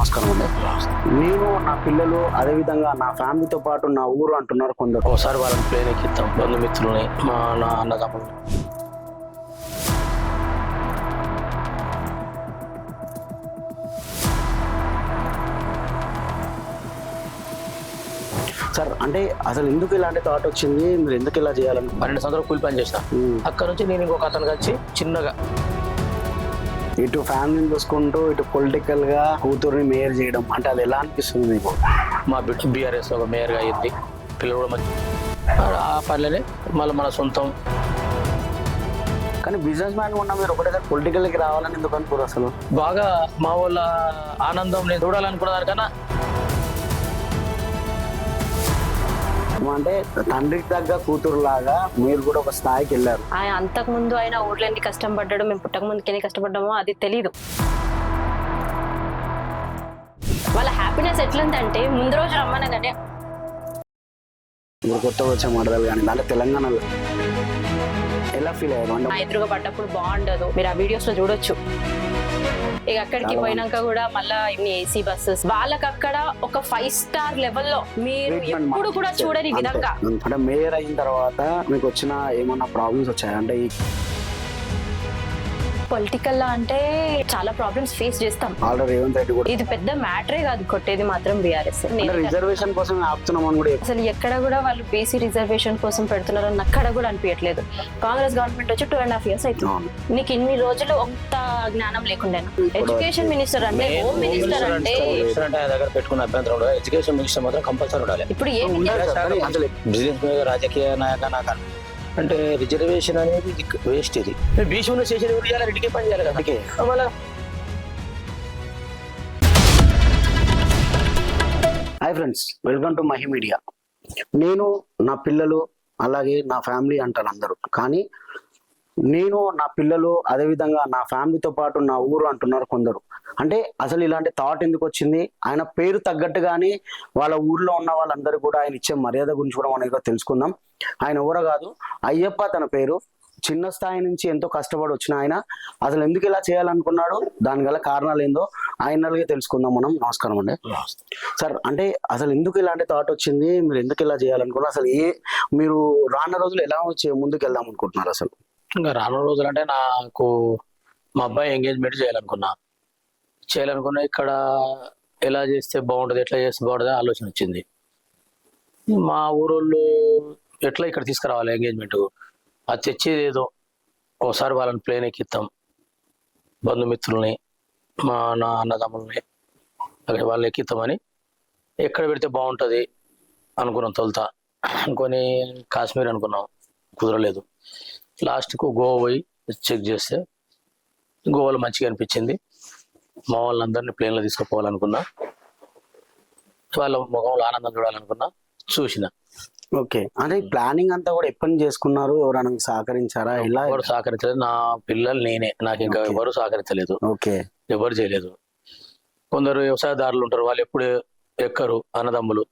నమస్కారం అండి. నేను నా పిల్లలు అదేవిధంగా నా ఫ్యామిలీతో పాటు నా ఊరు అంటున్నారు కొందరు. ఒకసారి వాళ్ళని ప్లేన్ ఎక్కిస్తాం, బంధుమిత్రులని, నా అన్నదమ్ములు. సార్ అంటే అసలు ఎందుకు ఇలాంటి థాట్ వచ్చింది, మీరు ఎందుకు ఇలా చేయాలని? 12 సంవత్సరాలు కూలి పని చేసిన. అక్కడ నుంచి నేను ఇంకొక అతను కలిసి చిన్నగా ఇటు ఫ్యామిలీని చూసుకుంటూ ఇటు పొలిటికల్ గా కూతుర్ని మేయర్ చేయడం అంటే అది ఎలా అనిపిస్తుంది మీకు? మా బిడ్డ బీఆర్ఎస్ ఒక మేయర్గా అయ్యింది, పిల్లలు కూడా మంచి ఆ పనిలోనే మళ్ళీ మన సొంతం. కానీ బిజినెస్ మ్యాన్ ఉన్న మీరు ఒకటేసారి పొలిటికల్కి రావాలని ఎందుకు అనుకోరు అసలు? బాగా మా వాళ్ళ ఆనందం నేను చూడాలనుకున్న దానికన్నా అంటే తండ్రికి తగ్గ కూతురు లాగా మీరు కూడా ఒక స్థాయికి వెళ్ళారు. ఆయన అంతకు ముందు ఆయన ఊర్లో ఎన్ని కష్టం పడ్డాడు, మేము పుట్టక ముందుకి ఎన్ని కష్టపడ్డామో అది తెలీదు. వాళ్ళ హ్యాపీనెస్ ఎట్లుందంటే ముందు రోజు రమ్మనగానే ఇప్పుడు కొత్తగా వచ్చే మడదలు కానీ అంటే తెలంగాణలో ఎలా ఫీల్ అయ్యారు? నా ఎదురుగా పడ్డప్పుడు బాగుండదు, మీరు ఆ వీడియోస్ లో చూడొచ్చు. ఇక అక్కడికి పోయినాక కూడా మళ్ళా ఇన్ని ఏసీ బస్సెస్, వాళ్ళకి అక్కడ ఒక 5 స్టార్ లెవెల్లో మీరు ఎప్పుడు కూడా చూడని విధంగా. అంటే మేయర్ అయిన తర్వాత మీకు వచ్చిన ఏమన్నా ప్రాబ్లమ్స్ వచ్చాయి అంటే? పొలిటికల్ లా అంటే చాలా ప్రాబ్లమ్స్ ఫేస్ చేస్తాం. ఆల్రెడీ రేవంత్ రెడ్డి కూడా ఇది పెద్ద మ్యాటరే కాదు, కొట్టేది మాత్రం బీఆర్ఎస్. రిజర్వేషన్ కోసం ఆపుతున్నామని కూడా అసలు ఎక్కడ కూడా వాళ్ళు బీసీ రిజర్వేషన్ కోసం పెడుతున్నారని అక్కడ కూడా అనిపించట్లేదు. కాంగ్రెస్ గవర్నమెంట్ వచ్చి 2.5 years అవుతుంది. నీకు ఇన్ని రోజులు అంత జ్ఞానం లేకుండా ఎడ్యుకేషన్ మినిస్టర్ అంటే, హోమ్ మినిస్టర్ అంటే దగ్గర పెట్టుకున్న అభ్యంతరం ఉండదు. ఎడ్యుకేషన్ మినిస్టర్ మాత్రం కంపల్సరీ ఉండాలి. ఇప్పుడు ఏం బిజినెస్ మీద రాజకీయ నాయక నాకు అంటే రిజర్వేషన్ అనేది వేస్ట్. ఇది భీష్ముడు చేసేది ఎవరు చేయాలి? రెడ్డికే పని చేయాలి కదా. మళ్ళీ hi friends, welcome to Mahi media. నేను నా పిల్లలు అలాగే నా ఫ్యామిలీ అంటారు అందరూ, కానీ నేను నా పిల్లలు అదేవిధంగా నా ఫ్యామిలీతో పాటు నా ఊరు అంటున్నారు కొందరు. అంటే అసలు ఇలాంటి థాట్ ఎందుకు వచ్చింది? ఆయన పేరు తగ్గట్టుగానే వాళ్ళ ఊర్లో ఉన్న వాళ్ళందరూ కూడా ఆయన ఇచ్చే మర్యాద గురించి కూడా మనం తెలుసుకుందాం. ఆయన ఎవరో కాదు, అయ్యప్ప తన పేరు. చిన్న స్థాయి నుంచి ఎంతో కష్టపడి వచ్చిన ఆయన అసలు ఎందుకు ఇలా చేయాలనుకున్నాడు, దాని గల కారణాలు ఏందో ఆయనగా తెలుసుకుందాం మనం. నమస్కారం అండి సార్. అంటే అసలు ఎందుకు ఇలాంటి థాట్ వచ్చింది, మీరు ఎందుకు ఇలా చేయాలనుకున్నారు? అసలు మీరు రానున్న రోజులు ఎలా ముందుకు వెళ్దాం అనుకుంటున్నారు? అసలు ఇంకా రానున్న రోజులు అంటే నాకు మా అబ్బాయి ఎంగేజ్మెంట్ చేయాలనుకున్నా. ఇక్కడ ఎలా చేస్తే బాగుంటుంది, ఎట్లా చేస్తే బాగుంటుంది ఆలోచన వచ్చింది. మా ఊరోళ్ళు ఎట్లా ఇక్కడ తీసుకురావాలి ఎంగేజ్మెంట్, అది తెచ్చేది ఏదో ఒకసారి వాళ్ళని ప్లేన్ ఎక్కిస్తాం, బంధుమిత్రుల్ని, నా అన్నదమ్ముల్ని అక్కడ వాళ్ళని ఎక్కిస్తామని ఎక్కడ పెడితే బాగుంటుంది అనుకున్నాం. తొలుత అనుకొని కాశ్మీర్ అనుకున్నాం, కుదరలేదు. లాస్ట్కు గోవా పోయి చెక్ చేస్తే గోవాలో మంచిగా అనిపించింది. మా వాళ్ళందరినీ ప్లేన్లో తీసుకుపోవాలనుకున్నా, వాళ్ళ ముఖంలో ఆనందం చూడాలనుకున్నా, చూసిన. ఓకే, అంటే ప్లానింగ్ అంతా కూడా ఎప్పటి చేసుకున్నారు? ఎవరైనా సహకరించారా? ఇలా ఎవరు సహకరించలేదు, నా పిల్లలు నేనే, నాకు ఇంకా ఎవరు సహకరించలేదు. ఓకే, ఎవరు చేయలేదు. కొందరు వ్యవసాయదారులు ఉంటారు, వాళ్ళు ఎప్పుడు ఎక్కరు, అన్నదమ్ములు.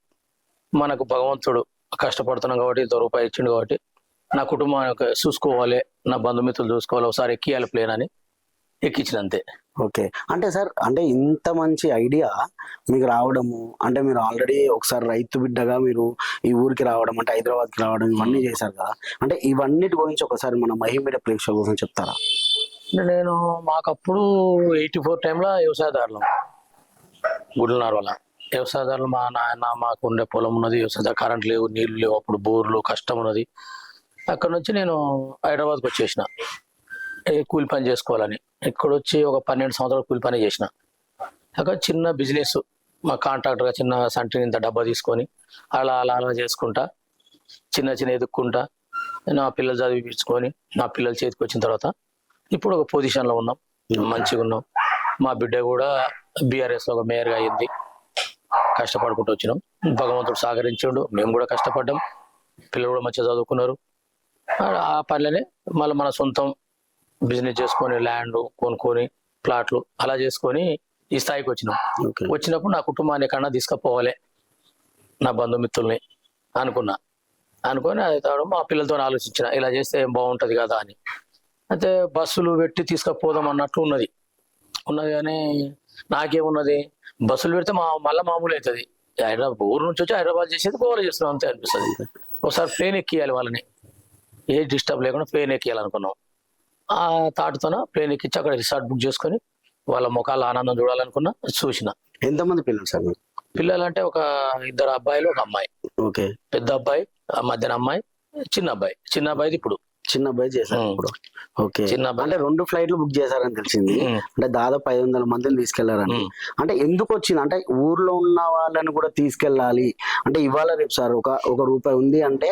మనకు భగవంతుడు కష్టపడుతున్నాం కాబట్టి, ఇంత రూపాయి ఇచ్చిండు కాబట్టి నా కుటుంబాన్ని చూసుకోవాలి, నా బంధుమిత్రులు చూసుకోవాలి, ఒకసారి ఎక్కియాలి ప్లేన్ అని ఎక్కించిన అంతే. ఓకే, అంటే సార్ అంటే ఇంత మంచి ఐడియా మీకు రావడము, అంటే మీరు ఆల్రెడీ ఒకసారి రైతు బిడ్డగా మీరు ఈ ఊరికి రావడం, అంటే హైదరాబాద్కి రావడం, ఇవన్నీ చేశారు కదా. అంటే ఇవన్నిటి గురించి ఒకసారి మన మహి మీడియా ప్రేక్షకుల కోసం చెప్తారా? నేను మాకప్పుడు 84 టైంలో వ్యవసాయదారులు, గుడ్లనార్ వల్ల వ్యవసాయదారులు. మా నాయన మాకు ఉండే పొలం ఉన్నది, వ్యవసాయ కరెంట్ లేవు, నీళ్లు లేవు, అప్పుడు బోర్లు కష్టం ఉన్నది. అక్కడ నుంచి నేను హైదరాబాద్కి వచ్చేసిన కూలి పని చేసుకోవాలని. ఇక్కడ వచ్చి ఒక 12 సంవత్సరాలు కూలి పని చేసిన. అక్కడ చిన్న బిజినెస్, మా కాంట్రాక్టర్గా చిన్న సంటి ఇంత డబ్బా తీసుకొని అలా అలా అలా చేసుకుంటా, చిన్న ఎదుక్కుంటా నా పిల్లలు చదివించుకొని నా పిల్లలు చేతికి వచ్చిన తర్వాత ఇప్పుడు ఒక పొజిషన్లో ఉన్నాం, మంచిగా ఉన్నాం. మా బిడ్డ కూడా బీఆర్ఎస్లో ఒక మేయర్గా అయ్యింది. కష్టపడుకుంటూ వచ్చినాం, భగవంతుడు సహకరించిండు, మేము కూడా కష్టపడ్డాం, పిల్లలు కూడా మంచిగా చదువుకున్నారు. ఆ పనిలోనే మళ్ళీ మన సొంతం బిజినెస్ చేసుకొని, ల్యాండ్ కొనుక్కొని, ప్లాట్లు అలా చేసుకొని ఈ స్థాయికి వచ్చినాం. వచ్చినప్పుడు నా కుటుంబాన్ని ఎక్కడన్నా తీసుకుపోవాలి, నా బంధుమిత్రుల్ని అనుకొని మా పిల్లలతో ఆలోచించిన, ఇలా చేస్తే ఏం బాగుంటుంది కదా అని. అయితే బస్సులు పెట్టి తీసుకుపోదాం అన్నట్లు ఉన్నది కానీ నాకేమున్నది, బస్సులు పెడితే మళ్ళీ మామూలు అవుతుంది. హైదరాబాద్ ఊరు నుంచి వచ్చి హైదరాబాద్ చేసేది గోవా చేస్తున్నాం అంతే అనిపిస్తుంది. ఒకసారి ప్లేన్ ఎక్కియాలి వాళ్ళని, ఏ డిస్టర్బ్ లేకుండా ప్లేన్ ఎక్కియాలనుకున్నాం. ఆ థాట్తోన ప్లేన్ ఎక్కించి అక్కడ రిసార్ట్ బుక్ చేసుకొని వాళ్ళ ముఖాలు ఆనందం చూడాలనుకున్నా. చూసిన. ఎంతమంది పిల్లలు సార్ మీకు? పిల్లలు అంటే ఒక 2 అబ్బాయిలు 1 అమ్మాయి. ఓకే. పెద్ద అబ్బాయి, మధ్యన అమ్మాయి, చిన్న అబ్బాయిది ఇప్పుడు చిన్న అబ్బాయి చేశారు ఇప్పుడు. ఓకే. చిన్న అబ్బాయి. అంటే 2 ఫ్లైట్లు బుక్ చేశారని తెలిసింది. అంటే దాదాపు 500 మందిని తీసుకెళ్లారని. అంటే ఎందుకు వచ్చింది అంటే ఊర్లో ఉన్న వాళ్ళని కూడా తీసుకెళ్ళాలి అంటే ఇవాళ రేపు సార్ ఒక రూపాయి ఉంది అంటే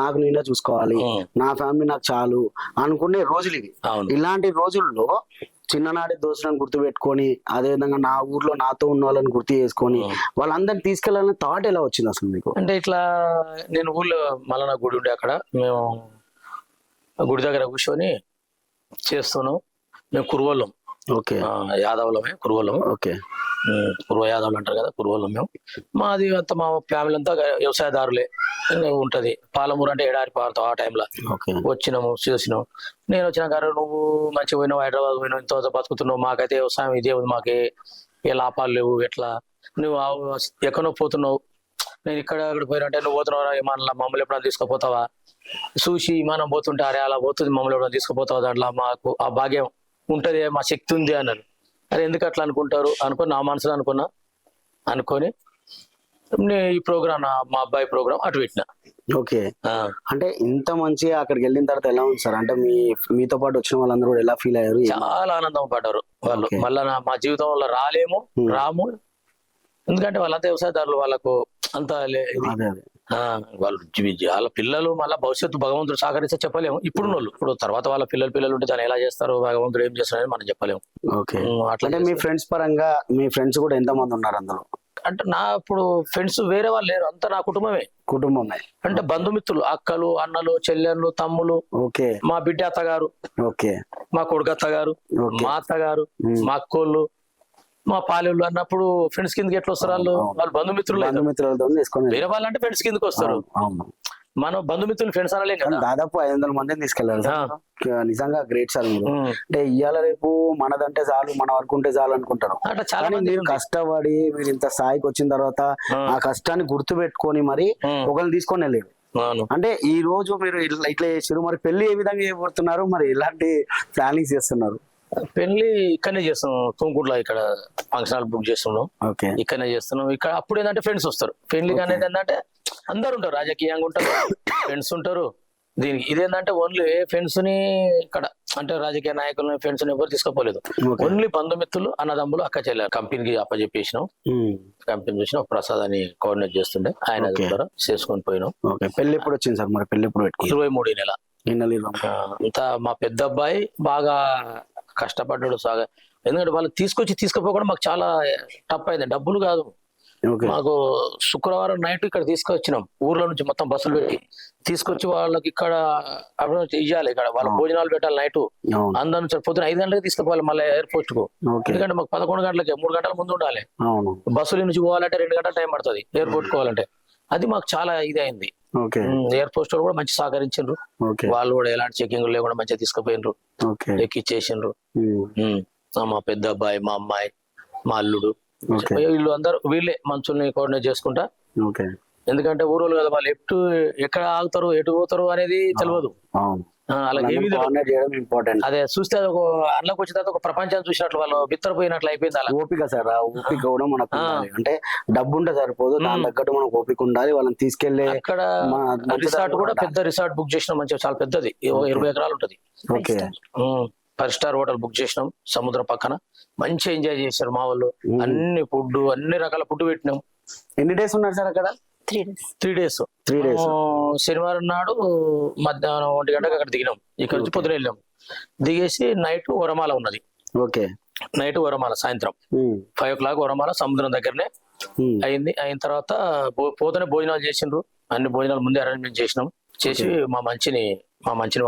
నాకు నేనే చూసుకోవాలి, నా ఫ్యామిలీ నాకు చాలు అనుకునే రోజులు ఇవి. ఇలాంటి రోజుల్లో చిన్ననాటి దోస్తులను గుర్తు పెట్టుకొని అదేవిధంగా నా ఊర్లో నాతో ఉన్న వాళ్ళని గుర్తు చేసుకొని వాళ్ళందరినీ తీసుకెళ్లాలని థాట్ ఎలా వచ్చింది అసలు మీకు? అంటే ఇట్లా నేను ఊళ్ళో మల్లన్న గుడి ఉండే అక్కడ మేము గుడి దగ్గర కూర్చొని చేస్తున్నాం. మేము కురువలం. ఓకే. యాదవులమే, కురువలం. ఓకే. కురువ యాదవులు అంటారు కదా, కురువలం మేము. మాది అంతా మా ఫ్యామిలీ అంతా వ్యవసాయదారులే ఉంటది. పాలమూరు అంటే ఎడారి పారుతాం. ఆ టైంలో వచ్చినాము, చూసినాం. నేను వచ్చిన గారు నువ్వు మంచిగా పోయినావు, హైదరాబాద్ పోయినావు, ఇంత బతుకుతున్నావు, మాకైతే వ్యవసాయం ఇదే ఉంది, మాకే ఏ లాభాలు లేవు, ఎట్లా నువ్వు ఎక్కడో పోతున్నావు, నేను ఇక్కడ పోయినా అంటే నువ్వు పోతున్నావు ఏమన్నా మమ్మల్ని ఎప్పుడైనా తీసుకుపోతావా, చూసి మనం పోతుంటే అరే అలా పోతుంది మమ్మల్ని ఎప్పుడైనా తీసుకుపోతావా, దాంట్లో మాకు ఆ భాగ్యం ఉంటది, మా శక్తి ఉంది అన్నారు. అరే ఎందుకు అట్లా అనుకుంటారు అనుకొని నా మనసులో అనుకొని ఈ ప్రోగ్రామ్ మా అబ్బాయి ప్రోగ్రామ్ అటు పెట్టిన. ఓకే. అంటే ఇంత మంచిగా అక్కడికి వెళ్ళిన తర్వాత ఎలా ఉంది సార్? అంటే మీతో పాటు వచ్చిన వాళ్ళందరూ కూడా ఎలా ఫీల్ అయ్యారు? చాలా ఆనందం పడ్డారు వాళ్ళు. మళ్ళా మా జీవితంలో రాము, ఎందుకంటే వాళ్ళంతా వ్యవసాయదారులు, వాళ్ళకు అంత వాళ్ళ పిల్లలు మళ్ళీ భవిష్యత్తు భగవంతుడు సహకరిస్తే చెప్పలేము. ఇప్పుడు తర్వాత వాళ్ళ పిల్లలు ఉంటే దాన్ని ఎలా చేస్తారు, భగవంతుడు ఏం చేస్తారని మనం చెప్పలేము. అట్లా మీ ఫ్రెండ్స్ పరంగా మీ ఫ్రెండ్స్ కూడా ఎంత మంది ఉన్నారు అందులో? అంటే నా ఇప్పుడు ఫ్రెండ్స్ వేరే వాళ్ళు లేరు, అంతా నా కుటుంబమే. అంటే బంధుమిత్రులు, అక్కలు, అన్నలు, చెల్లెళ్ళు, తమ్ములు. ఓకే. మా బిడ్డ అత్తగారు, ఓకే, మా కొడుకు అత్తగారు, మా అత్తగారు, మా అక్కోళ్ళు, మా పాలెళ్ళు అన్నప్పుడు ఫ్రెండ్స్ కిందకి ఎట్లా వస్తారు వాళ్ళు బంధుమిత్రులు. వేరే వాళ్ళంటే ఫ్రెండ్స్ కిందకి వస్తారు. మనం బంధుమిత్రులు ఫ్రెండ్స్ అనలేం కదా. దాదాపు 500 మందిని తీసుకెళ్లారు. నిజంగా గ్రేట్ సార్ మీరు. అంటే ఇవాళ రేపు మనదంటే చాలు, మన వరకు ఉంటే చాలు అనుకుంటారు. కానీ మీరు కష్టపడి మీరు ఇంత స్థాయికి వచ్చిన తర్వాత ఆ కష్టాన్ని గుర్తు పెట్టుకొని మరి ఒకరిని తీసుకొని వెళ్ళారు. అంటే ఈ రోజు మీరు ఇట్లా చేసారు, మరి పెళ్లి ఏ విధంగా చేయబోతున్నారు, మరి ఎలాంటి ప్లానింగ్స్ చేస్తున్నారు? పెళ్లి ఇక్కడనే చేస్తున్నాం, తుమ్కూరులో ఇక్కడ ఫంక్షన్ హాల్ బుక్ చేస్తున్నాం. ఇక్కడనే చేస్తున్నాం. ఇక్కడ అప్పుడు ఏంటంటే ఫ్రెండ్స్ వస్తారు. పెళ్లి అనేది ఏంటంటే అందరు ఉంటారు, రాజకీయంగా ఉంటారు, ఫ్రెండ్స్ ఉంటారు. దీనికి ఇదేంటంటే ఓన్లీ ఫ్రెండ్స్ ని ఇక్కడ అంటే రాజకీయ నాయకులని ఫ్రెండ్స్ ని ఎవరు తీసుకోపోలేదు. ఓన్లీ బంధుమిత్రులు, అన్నదమ్ములు, అక్క చెల్లెలు. కంపెనీకి అప్పచెప్పేసినాం. కంపెనీ చూసిన ప్రసాద్ అని కోఆర్డినేట్ చేస్తుండే, ఆయన ద్వారా చేసుకొని పోయినాం. పెళ్లి ఎప్పుడు వచ్చింది సార్? మరి పెళ్లి ఎప్పుడు? 23 నెల. అంతా మా పెద్ద అబ్బాయి బాగా కష్టపడ్డాడు సాగా. ఎందుకంటే వాళ్ళు తీసుకుపోకుండా మాకు చాలా టఫ్ అయింది. డబ్బులు కాదు, మాకు శుక్రవారం నైట్ ఇక్కడ తీసుకొచ్చినాం. ఊర్లో నుంచి మొత్తం బస్సులు పెట్టి తీసుకొచ్చి వాళ్ళకి ఇక్కడ ఇవ్వాలి. ఇక్కడ వాళ్ళ భోజనాలు పెట్టాలి. నైట్ అందరి నుంచి పొద్దున 5 గంటలకి తీసుకుపోవాలి మళ్ళీ ఎయిర్పోర్ట్ కు. ఎందుకంటే మాకు 11 గంటలకి 3 గంటల ముందు ఉండాలి. బస్సుల నుంచి పోవాలంటే 2 గంటల టైం పడుతుంది ఎయిర్పోర్ట్ పోవాలంటే. అది మాకు చాలా ఇది అయింది. ఎయిర్పోర్ట్ కూడా మంచి సహకరించారు. వాళ్ళు కూడా ఎలాంటి చెకింగ్ లేకుండా మంచిగా తీసుకుపోయినరు, ఎక్కిచ్చేసిండ్రు. మా పెద్ద అబ్బాయి, మా అమ్మాయి, మా అల్లుడు, వీళ్ళు అందరూ వీళ్ళే మంచుల్ని కోఆర్డినేట్ చేసుకుంటా. ఎందుకంటే ఊరోళ్ళు కదా, వాళ్ళు ఎక్కడ ఆగుతారు, ఎటు పోతారు అనేది తెలియదు. అలాగే అదే చూస్తే అందులోకి వచ్చిన తర్వాత ఒక ప్రపంచాన్ని చూసినట్లు, వాళ్ళు బిత్తరపోయినట్లు అయిపోయింది. అలా ఓపిక సార్, ఆ ఓపిక కూడా మనకు అంటే డబ్బు ఉంటే సరిపోదు, దాని తగ్గట్టు మనకు ఓపిక ఉండాలి. వాళ్ళని తీసుకెళ్లి అక్కడ రిసార్ట్ కూడా పెద్ద రిసార్ట్ బుక్ చేసినాం, మంచిగా చాలా పెద్దది, 20 ఎకరాలు ఉంటది. 5 స్టార్ హోటల్ బుక్ చేసినాం సముద్రం పక్కన. మంచిగా ఎంజాయ్ చేశారు మా వాళ్ళు. అన్ని ఫుడ్, అన్ని రకాల ఫుడ్ పెట్టినాం. ఎన్ని డేస్ ఉన్నారు సార్ అక్కడ? 3 డేస్. శనివారం నాడు మధ్యాహ్నం 1 గంటకు అక్కడ దిగినాం. ఇక్కడ నుంచి పొద్దున వెళ్ళాం. దిగేసి నైట్ వరమాల ఉన్నది. నైట్ వరమాల, సాయంత్రం 5 o'clock వరమాల సముద్రం దగ్గరనే అయింది. అయిన తర్వాత పోతూనే భోజనాలు చేసిండ్రు. అన్ని భోజనాలు ముందే అరేంజ్మెంట్ చేసినాం. చేసి మా మంచిని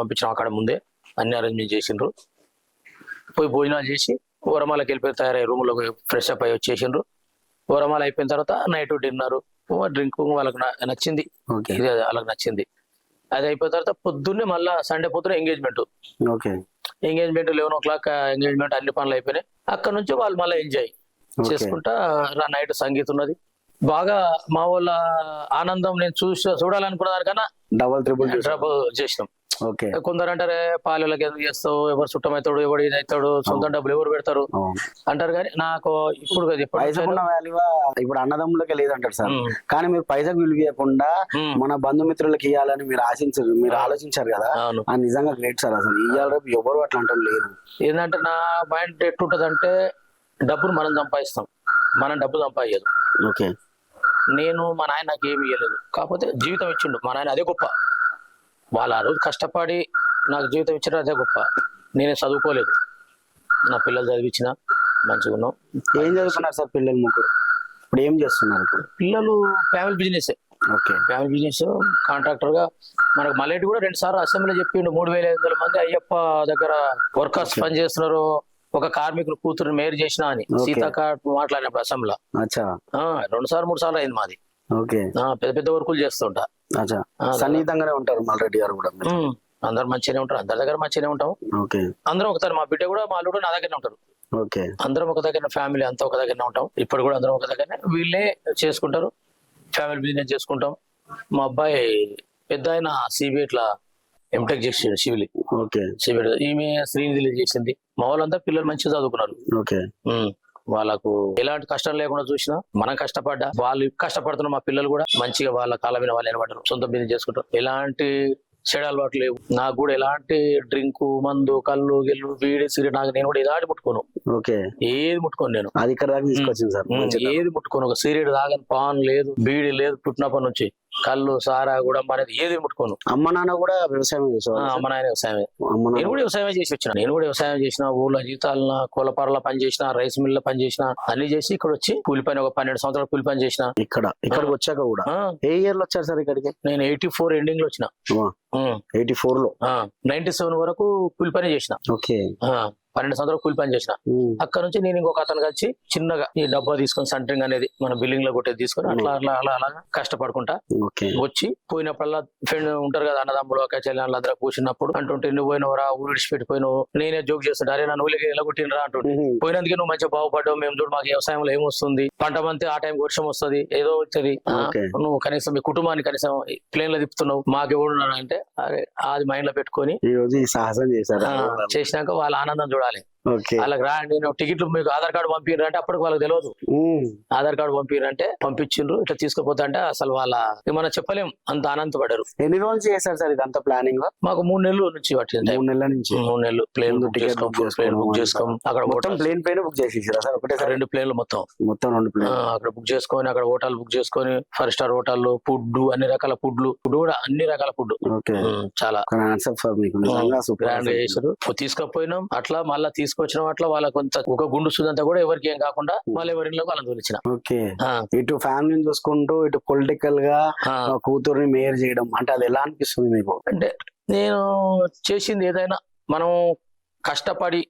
పంపించినాం. అక్కడ ముందే అన్ని అరేంజ్మెంట్ చేసిండ్రు. పోయి భోజనాలు చేసి వరమాలకి వెళ్ళిపోయి తయారయ్యి రూమ్ లో ఫ్రెష్ అప్ అయ్యి వచ్చేసిండ్రు. వరమాల అయిపోయిన తర్వాత నైట్ డిన్నర్, డ్రింక్ వాళ్ళకి నచ్చింది. ఇది వాళ్ళకి నచ్చింది. అది అయిపోయిన తర్వాత పొద్దున్నే మళ్ళీ సండే పొద్దున్న ఎంగేజ్మెంట్. 11 o'clock engagement. అన్ని పనులు అయిపోయినాయి. అక్కడ నుంచి వాళ్ళు మళ్ళీ ఎంజాయ్ చేసుకుంటా నైట్ సంగీతం ఉన్నది బాగా మా వాళ్ళ ఆనందం నేను చూడాలనుకున్న దానికన్నా డబల్ ట్రిపుల్ డబుల్ చేసినాం. ఓకే. కొందరు అంటారే పాలెళ్ళకి ఎందుకు చేస్తావు, ఎవరు చుట్టమవుతాడు, ఎవడు ఇది అవుతాడు, సొంత డబ్బులు ఎవరు పెడతారు అంటారు. కానీ నాకు ఇప్పుడు ఇప్పుడు అన్నదమ్ములకి లేదంటారు సార్, కానీ మీరు పైసకు విలువ ఇవ్వకుండా మన బంధుమిత్రులకి ఇవ్వాలని మీరు ఆలోచించారు కదా, అది నిజంగా గ్రేట్ సార్. అసలు ఇవాళ రేపు ఎవరు అట్లా అంటారు లేదు. ఏంటంటే నా మైండ్ ఎట్టుంటది అంటే డబ్బును మనం సంపాదిస్తాం, మనం డబ్బు సంపాదించదు. ఓకే. నేను మా నాయన నాకు ఏమి ఇవ్వలేదు, కాకపోతే జీవితం ఇచ్చిండు మా నాయన, అదే గొప్ప. వాళ్ళ ఆ రోజు కష్టపడి నాకు జీవితం ఇచ్చారు, అదే గొప్ప. నేనే చదువుకోలేదు, నా పిల్లలు చదివించిన మంచిగా ఉన్నాం. ఏం చదువుకున్నారు సార్ పిల్లలు ముగ్గురు? ఇప్పుడు ఏం చేస్తున్నారు? పిల్లలు family business. Okay. Family business contractor గా. మనకు మల్లెటి కూడా 2 సార్లు అసెంబ్లీలో చెప్పిండు 3,500 మంది అయ్యప్ప దగ్గర వర్కర్స్ పని చేస్తున్నారు, ఒక కార్మికులు కూతురు మేయర్ చేసినా అని సీతాక మాట్లాడినప్పుడు అసెంబ్లీలో 2 సార్లు 3 సార్లు అయింది మాది. ఓకే. పెద్ద పెద్ద వర్కులు చేస్తుంటా. సన్నిహితంగానే ఉంటారు మల్రెడ్డి గారు కూడా. అందరు మంచిగానే ఉంటారు, అందరి దగ్గర మంచిగానే ఉంటాం. ఓకే. అందరం ఒకసారి, మా బిడ్డ కూడా మా అల్లుడు నా దగ్గరనే ఉంటారు. ఓకే. అందరం ఒక దగ్గర, ఫ్యామిలీ అంతా ఒక దగ్గరనే ఉంటాం. ఇప్పుడు కూడా అందరం ఒక దగ్గరనే, వీళ్ళే చేసుకుంటారు, ఫ్యామిలీ బిజినెస్ చేసుకుంటాం. మా అబ్బాయి పెద్ద ఆయన సిబిఐ ఇట్లా ఎంటెక్ చేసాడు, సివిల్. ఓకే. సిబిఐ ఈమె శ్రీనిధిలో చేసింది. మా వాళ్ళంతా పిల్లలు మంచిగా చదువుకున్నారు. ఓకే. వాళ్ళకు ఎలాంటి కష్టం లేకుండా చూసినా, మనం కష్టపడ్డా వాళ్ళు కష్టపడుతున్న మా పిల్లలు కూడా మంచిగా వాళ్ళ కాళ్ళ మీద వాళ్ళు నిలబడ్డారు, సొంత బిజినెస్ చేసుకుంటారు. ఎలాంటి చెడు అలవాటు లేవు. నాకు కూడా ఎలాంటి డ్రింకు, మందు, కళ్ళు, గిల్లు, వీడి, సిగరెట్ నాకు నేను కూడా ఎలాంటి ముట్టుకోను. ఓకే. ఏది ముట్టుకోను నేను. అది ఇక్కడ దాకా తీసుకొచ్చింది సార్. ఏది ముట్టుకోను. ఒక సిగరెట్ తాగని, పాన్ లేదు, బీడి లేదు, పుట్టినప్పటి నుంచి. కళ్ళు, సారా కూడా అనేది ఏది ముట్టుకోను. అమ్మ నాన్న కూడా వ్యవసాయం చేసేవారు? అమ్మ నాయన వ్యవసాయమే. నేను కూడా వ్యవసాయం చేసి వచ్చిన. నేను కూడా వ్యవసాయం చేసిన, ఊళ్ళో జీతాల కోలపారల పని చేసిన, రైస్ మిల్ లో పని చేసిన, అన్ని చేసి ఇక్కడ వచ్చి కూలి పని, ఒక 12 సంవత్సరాలు కూలి పని చేసిన. ఇక్కడికి వచ్చాక కూడా ఏ ఇయర్ లో వచ్చారు సార్ ఇక్కడికి? నేను 84 ఎండింగ్ లో వచ్చిన. 84 లో 97 వరకు కూలి పని చేసిన. ఓకే. 12 సంవత్సరాలు కూలి పని చేసిన. అక్కడ నుంచి నేను ఇంకొక అతను కలిసి చిన్నగా ఈ డబ్బా తీసుకొని, సెంటరింగ్ అనేది మన బిల్డింగ్ లో కొట్టేది తీసుకొని అట్లా అట్లా అలా అలా కష్టపడుకుంటా వచ్చి పోయినప్పుడల్లా ఫ్రెండ్ ఉంటారు కదా, అన్నదమ్ములు ఒక చెల్లెళ్ళు అందరూ కూర్చున్నప్పుడు అంటుంటే, నువ్వు పోయినవరా, ఊరు విడిచిపెట్టిపోయినావు. నేనే జోక్ చేస్తుంటా, అరే నా నువ్వులకి ఎలా కొట్టినరా అంటుంటే, పోయినందుకే నువ్వు మంచిగా బాగుపడ్డావు, మేము చూడు మాకు వ్యవసాయంలో ఏమొస్తుంది, పంట మంతే ఆ టైం వర్షం వస్తుంది, ఏదో వచ్చేది, నువ్వు కనీసం మీ కుటుంబాన్ని కనీసం ప్లేన్ లో తిప్పుతున్నావు, మాకెవడున్నాడు అంటే, అరే అది మైండ్ లో పెట్టుకొని ఈ రోజు ఈ సాహసం చేశారు. చేసినాక వాళ్ళ ఆనందం చూడాలి. వాళ్ళకి రా, నేను టికెట్లు మీకు ఆధార్ కార్డు పంపిర్రు అంటే అప్పటికి వాళ్ళకి తెలియదు. ఆధార్ కార్డు పంపిర్రు అంటే పంపించిండ్రు, ఇట్లా తీసుకుపోతా అంటే అసలు వాళ్ళ మనం చెప్పలేం, అంత ఆనందపడ్డారు. ఎన్ని రోజులు చేశారు సార్ ఇదంతా ప్లానింగ్? మాకు 3 నెలల నుంచి పట్టింది. 3 నెలల నుంచి. 3 నెలలు ప్లేన్ బుక్ చేసుకోం. అక్కడ ప్లేన్ పైన బుక్ చేసేసారా సార్? ఒకటే 2 ప్లేన్లు మొత్తం 2 ప్లేన్ అక్కడ బుక్ చేసుకొని, అక్కడ హోటల్ బుక్ చేసుకొని, 5 స్టార్ హోటల్, ఫుడ్, అన్ని రకాల ఫుడ్ కూడా అన్ని రకాల ఫుడ్ చాలా గ్రాండ్ గా చేశారు. తీసుకుపోయినాం, అట్లా మళ్ళీ తీసుకొచ్చినాం. అట్లా వాళ్ళ కొంత ఒక గుండు సుదంతా కూడా ఎవరికి ఏం కాకుండా మళ్ళీ ఎవరిలో వాళ్ళని తోలిచ్చిన. ఓకే. ఇటు ఫ్యామిలీని చూసుకుంటూ, ఇటు పొలిటికల్ గా కూతుర్ని మేయర్ చేయడం అంటే అది ఎలా అనిపిస్తుంది మీకు? అంటే నేను చేసింది ఏదైనా మనం కష్టపడి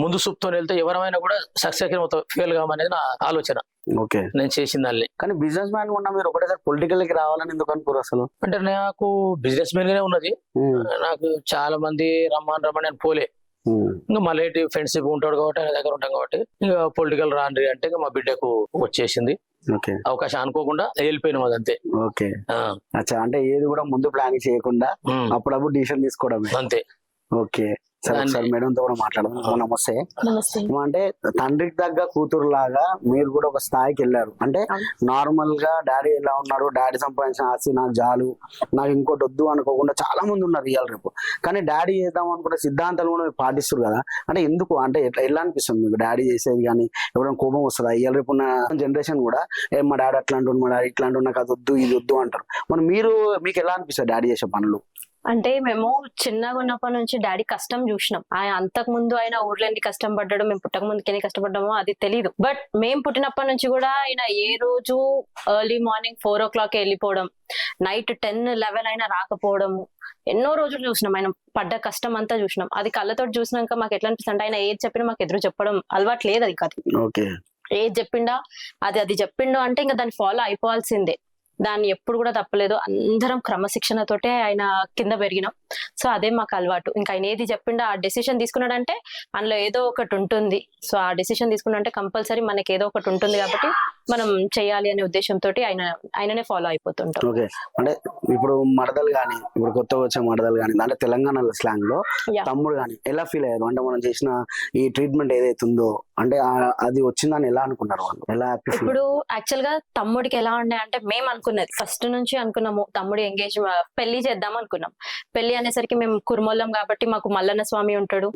ముందు చూపుతో వెళ్తే ఎవరైనా కూడా సక్సెస్ ఫెయిల్ కామనేది నా ఆలోచన. ఓకే. నేను చేసిన దాన్ని. కానీ బిజినెస్ మ్యాన్ ఉన్నా మీరు ఒకటేసారి పొలిటికల్ కి రావాలని ఎందుకు అనుకోరు అసలు? అంటే నాకు బిజినెస్ మెన్ గానే ఉన్నది. నాకు చాలా మంది రమ్మని నేను పోలే. ఇంకా మళ్ళీ ఫ్రెండ్షిప్ ఉంటాడు కాబట్టి ఆయన దగ్గర ఉంటాం కాబట్టి ఇంకా పొలిటికల్ రాండ్రి అంటే ఇంకా మా బిడ్డకు వచ్చేసింది అవకాశం, అనుకోకుండా వెళ్ళిపోయినాం అదంతే. ఓకే. అంటే ఏది కూడా ముందు ప్లానింగ్ చేయకుండా అప్పుడప్పుడు డిసిషన్ తీసుకోవడం అంతే. ఓకే. సరే మేడం తో కూడా మాట్లాడదాం. నమస్తే. అంటే తండ్రికి తగ్గ కూతురు లాగా మీరు కూడా ఒక స్థాయికి వెళ్ళారు. అంటే నార్మల్ గా డాడీ ఎలా ఉన్నారు, డాడీ సంపాదించిన ఆస్తి నాకు చాలు, నాకు ఇంకోటి వద్దు అనుకోకుండా చాలా మంది ఉన్నారు ఇవాళ రేపు. కానీ డాడీ చేద్దాం అనుకుంటే సిద్ధాంతాలు కూడా పాటిస్తారు కదా, అంటే ఎందుకు? అంటే ఎలా అనిపిస్తుంది మీకు డాడీ చేసేది? కానీ ఎవరైనా కోపం వస్తుందా? ఇవాళ రేపు ఉన్న జనరేషన్ కూడా మా డాడీ అట్లా అంటుండు, మా డాడీ ఇట్లా అంటుండు, నాకు అది వద్దు ఇది వద్దు అంటారు. మరి మీకు ఎలా అనిపిస్తుంది డాడీ చేసే పనులు? అంటే మేము చిన్నగా ఉన్నప్పటి నుంచి డాడీ కష్టం చూసినాం. ఆయన అంతకు ముందు ఆయన ఊర్లో ఎన్ని కష్టం పడ్డాడు, మేము పుట్టక ముందుకి ఎన్ని కష్టపడ్డామో అది తెలీదు. బట్ మేము పుట్టినప్పటి నుంచి కూడా ఆయన ఏ రోజు ఎర్లీ మార్నింగ్ 4 o'clock వెళ్ళిపోవడం, నైట్ 10-11 అయినా రాకపోవడము, ఎన్నో రోజులు చూసినాం. ఆయన పడ్డ కష్టం అంతా చూసినాం. అది కళ్ళతో చూసినాక మాకు ఎట్లా అనిపిస్తుంది అంటే, ఆయన ఏది చెప్పినా మాకు ఎదురు చెప్పడం అలవాటు లేదు. అది కాదు, ఏది చెప్పిండా అది చెప్పిండో అంటే ఇంకా దాన్ని ఫాలో అయిపోవాల్సిందే. దాన్ని ఎప్పుడు కూడా తప్పలేదు. అందరం క్రమశిక్షణతోటే ఆయన కింద పెరిగినాం. సో అదే మాకు అలవాటు. ఇంకా ఆయన ఏది చెప్పిండో ఆ డెసిషన్ తీసుకున్నాడంటే అందులో ఏదో ఒకటి ఉంటుంది. సో ఆ డెసిషన్ తీసుకున్నాడంటే కంపల్సరీ మనకి ఏదో ఒకటి ఉంటుంది కాబట్టి మనం చేయాలి అనే ఉద్దేశంతో ఆయననే ఫాలో అయిపోతుంటాం. ఓకే, అంటే ఇప్పుడు మడదలు కానీ, ఇప్పుడు కొత్తగా వచ్చే మడదలు కానీ, అంటే తెలంగాణ స్లాంగ్ లో Yeah. తమ్ముడు కానీ ఎలా ఫీల్ అయ్యారు? అంటే మనం చేసిన ఈ ట్రీట్మెంట్ ఏదైతే ఉందో, అంటే అది వచ్చిందని ఎలా అనుకున్నారు వాళ్ళు? ఎలా హ్యాపీ ఫీల్? ఇప్పుడు యాక్చువల్ గా తమ్ముడికి ఎలా ఉండే అంటే మేము అనుకున్నది ఫస్ట్ నుంచి అనుకున్నాము, తమ్ముడు ఎంగేజ్ పెళ్లి చేద్దాం అనుకున్నాం. పెళ్లి అనేసరికి మేము కుర్మోళ్ళం కాబట్టి మాకు మల్లన్న స్వామి ఉంటాడు,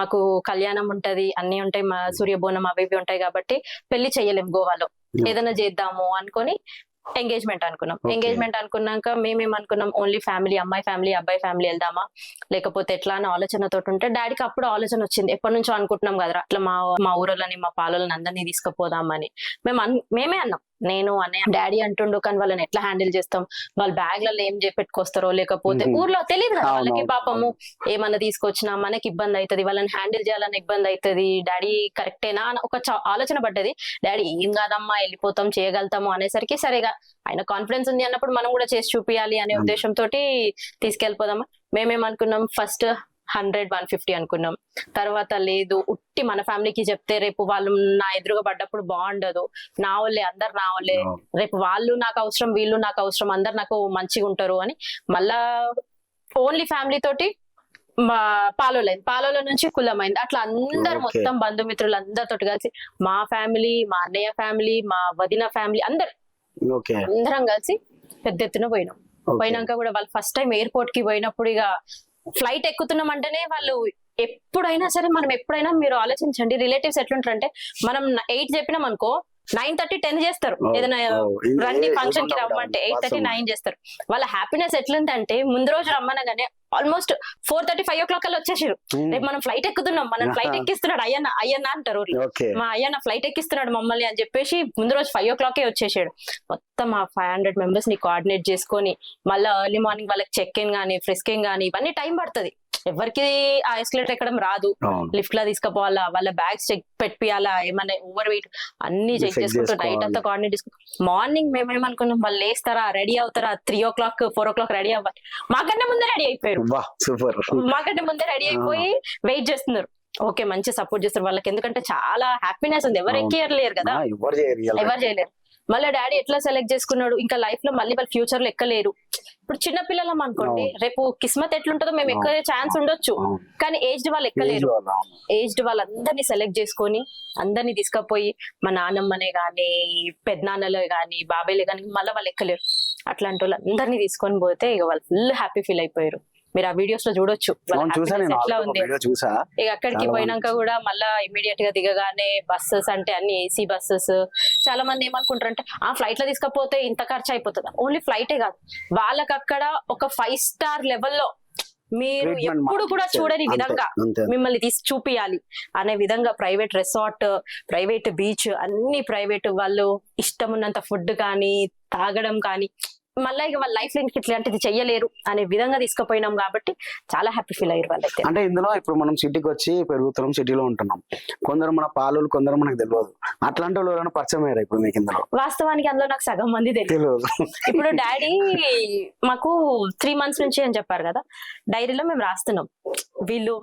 మాకు కళ్యాణం ఉంటది, అన్ని ఉంటాయి, మా సూర్యబోనం అవి ఇవి ఉంటాయి కాబట్టి పెళ్లి చెయ్యలేం గోవాలో. ఏదైనా చేద్దాము అనుకొని ఎంగేజ్మెంట్ అనుకున్నాం. Okay. ఎంగేజ్మెంట్ అనుకున్నాక మేమేమనుకున్నాం, ఓన్లీ ఫ్యామిలీ, అమ్మాయి ఫ్యామిలీ అబ్బాయి ఫ్యామిలీ వెళ్దామా లేకపోతే ఎట్లా అనే ఆలోచనతో ఉంటే డాడీకి అప్పుడు ఆలోచన వచ్చింది. ఎప్పటి నుంచో అనుకుంటున్నాం కదా అట్లా మా ఊరోళ్ళని మా పాలని అందరినీ తీసుకుపోదామని. మేమే అన్నాం, నేను అన్నయ్య. డాడీ అంటుండు కానీ వాళ్ళని ఎట్లా హ్యాండిల్ చేస్తాం, వాళ్ళ బ్యాగ్లలో ఏం పెట్టుకొస్తారో లేకపోతే ఊర్లో తెలియదు కదా వాళ్ళకి, పాపము ఏమన్నా తీసుకొచ్చినా మనకి ఇబ్బంది అవుతుంది, వాళ్ళని హ్యాండిల్ చేయాలని ఇబ్బంది అవుతుంది. డాడీ కరెక్టేనా అని ఒక ఆలోచన పడ్డది. డాడీ ఏం కాదమ్మా వెళ్ళిపోతాం చేయగలుగుతాము అనేసరికి సరేగా ఆయన కాన్ఫిడెన్స్ ఉంది అన్నప్పుడు మనం కూడా చేసి చూపియాలి అనే ఉద్దేశంతో తీసుకెళ్ళిపోదామా. మేమేమనుకున్నాం, ఫస్ట్ 100-150 అనుకున్నాం. తర్వాత లేదు, ఉట్టి మన ఫ్యామిలీకి చెప్తే రేపు వాళ్ళు నా ఎదురుగా పడ్డప్పుడు బాగుండదు, నా వాళ్ళే అందరు నా వాళ్ళే, రేపు వాళ్ళు నాకు అవసరం వీళ్ళు నాకు అవసరం, అందరు నాకు మంచిగా ఉంటారు అని మళ్ళా ఓన్లీ ఫ్యామిలీ తోటి పాలోల నుంచి కులమైంది. అట్లా అందరు Okay. మొత్తం బంధుమిత్రులు అందరితో కలిసి మా ఫ్యామిలీ, మా అన్నయ్య ఫ్యామిలీ, మా వదిన ఫ్యామిలీ ఓకే, అందరం కలిసి పెద్ద ఎత్తున పోయినాం. పోయినాక కూడా వాళ్ళు ఫస్ట్ టైం ఎయిర్పోర్ట్ కి పోయినప్పుడు ఇక ఫ్లైట్ ఎక్కుతున్నాం అంటేనే వాళ్ళు ఎప్పుడైనా సరే, మనం ఎప్పుడైనా మీరు ఆలోచించండి, రిలేటివ్స్ ఎట్లుంటారంటే మనం 8 చెప్పినాం అనుకో 9:30-10 చేస్తారు. ఏదైనా రండి ఫంక్షన్ కి రమ్మంటే 8:30-9 చేస్తారు. వాళ్ళ హ్యాపీనెస్ ఎట్లుందంటే ముందు రోజు రమ్మనగానే ఆల్మోస్ట్ 4:30-5 o'clock కల్లా వచ్చేసారు. రేపు మనం ఫ్లైట్ ఎక్కుతున్నాం, మనం ఫ్లైట్ ఎక్కిస్తున్నాడు అయ్యన్న అంటారు ఊర్లో. మా అయ్యన్న ఫ్లైట్ ఎక్కిస్తున్నాడు మమ్మల్ని అని చెప్పేసి ముందు రోజు 5 o'clock వచ్చేసాడు. మొత్తం ఆ 500 members ని కోఆర్డినేట్ చేసుకొని మళ్ళీ ఎర్లీ మార్నింగ్ వాళ్ళకి చెక్ ఇన్ గానీ ఫ్రిస్కింగ్ గానీ ఇవన్నీ టైం పడుతుంది. ఎవరికి ఆ ఎస్కలేటర్ ఎక్కడం రాదు, లిఫ్ట్ లా తీసుకుపోవాలా, వాళ్ళ బ్యాగ్స్ చెక్ పెట్టియాలా, ఏమన్నా ఓవర్ వెయిట్ అన్ని చెక్ చేసుకుంటూ నైట్ అంతా కోఆర్డినేట్ చేసుకుంటూ మార్నింగ్ మేమేమనుకున్నాం వాళ్ళు లేస్తారా రెడీ అవుతారా 3 o'clock 4 o'clock రెడీ అవ్వాలి. మాకంటే ముందే రెడీ అయిపోయారు, మాకంటే ముందే రెడీ అయిపోయి వెయిట్ చేస్తున్నారు. ఓకే, మంచి సపోర్ట్ చేస్తారు వాళ్ళకి, ఎందుకంటే చాలా హ్యాపీనెస్ ఉంది. ఎవరు ఎక్కియలేరు కదా, ఎవరు చేయలేరు. మళ్ళీ డాడీ ఎట్లా సెలెక్ట్ చేసుకున్నాడు, ఇంకా లైఫ్ లో మళ్ళీ వాళ్ళ ఫ్యూచర్ లో ఎక్కలేరు. ఇప్పుడు చిన్న పిల్లలం అనుకోండి, రేపు కిస్మత్ ఎట్లుంటుందో మేము ఎక్కే ఛాన్స్ ఉండొచ్చు, కానీ ఏజ్డ్ వాళ్ళు ఎక్కలేరు. ఏజ్డ్ వాళ్ళందరినీ సెలెక్ట్ చేసుకొని అందరినీ తీసుకుపోయి మా నాన్నమ్మనే గాని పెద్దనాన్నలే గాని బాబాయ్లే గాని మళ్ళీ వాళ్ళు ఎక్కలేరు. అట్లాంటి వాళ్ళు అందరినీ తీసుకొని పోతే ఇక వాళ్ళు ఫుల్ హ్యాపీ ఫీల్ అయిపోయారు. మీరు ఆ వీడియోస్ లో చూడొచ్చు ఎట్లా ఉంది. ఇక అక్కడికి పోయినాక కూడా మళ్ళా ఇమీడియట్ గా దిగగానే బస్సెస్ అంటే అన్ని ఏసీ బస్సెస్. చాలా మంది ఏమనుకుంటారు అంటే ఆ ఫ్లైట్ లో తీసుకపోతే ఇంత ఖర్చు అయిపోతుంది. ఓన్లీ ఫ్లైటే కాదు, వాళ్ళకి అక్కడ ఒక 5 star లెవెల్లో మీరు ఎప్పుడు కూడా చూడని విధంగా మిమ్మల్ని తీసి చూపియాలి అనే విధంగా ప్రైవేట్ రిసార్ట్, ప్రైవేట్ బీచ్, అన్ని ప్రైవేట్, వాళ్ళు ఇష్టం ఉన్నంత ఫుడ్ కానీ తాగడం కానీ, మళ్ళీ ఇక వాళ్ళ లైఫ్ లో ఇట్లాంటిది చెయ్యలేరు అనే విధంగా తీసుకుపోయినాం కాబట్టి చాలా హ్యాపీ ఫీల్ అయ్యారు వాళ్ళైతే. అంటే ఇందులో ఇప్పుడు మనం సిటీకి వచ్చి పెరుగుతున్నాం, సిటీలో ఉంటున్నాం, కొందరు మన పాలు కొందరు మనకు తెలియదు. అట్లాంటి వాళ్ళు ఎవరైనా పరిచయం అయ్యారు ఇప్పుడు మీకు ఇందులో? వాస్తవానికి అందులో నాకు సగం మంది తెలియదు. ఇప్పుడు డాడీ మాకు 3 months నుంచి అని చెప్పారు కదా, డైరీలో మేము రాస్తున్నాం వీళ్ళు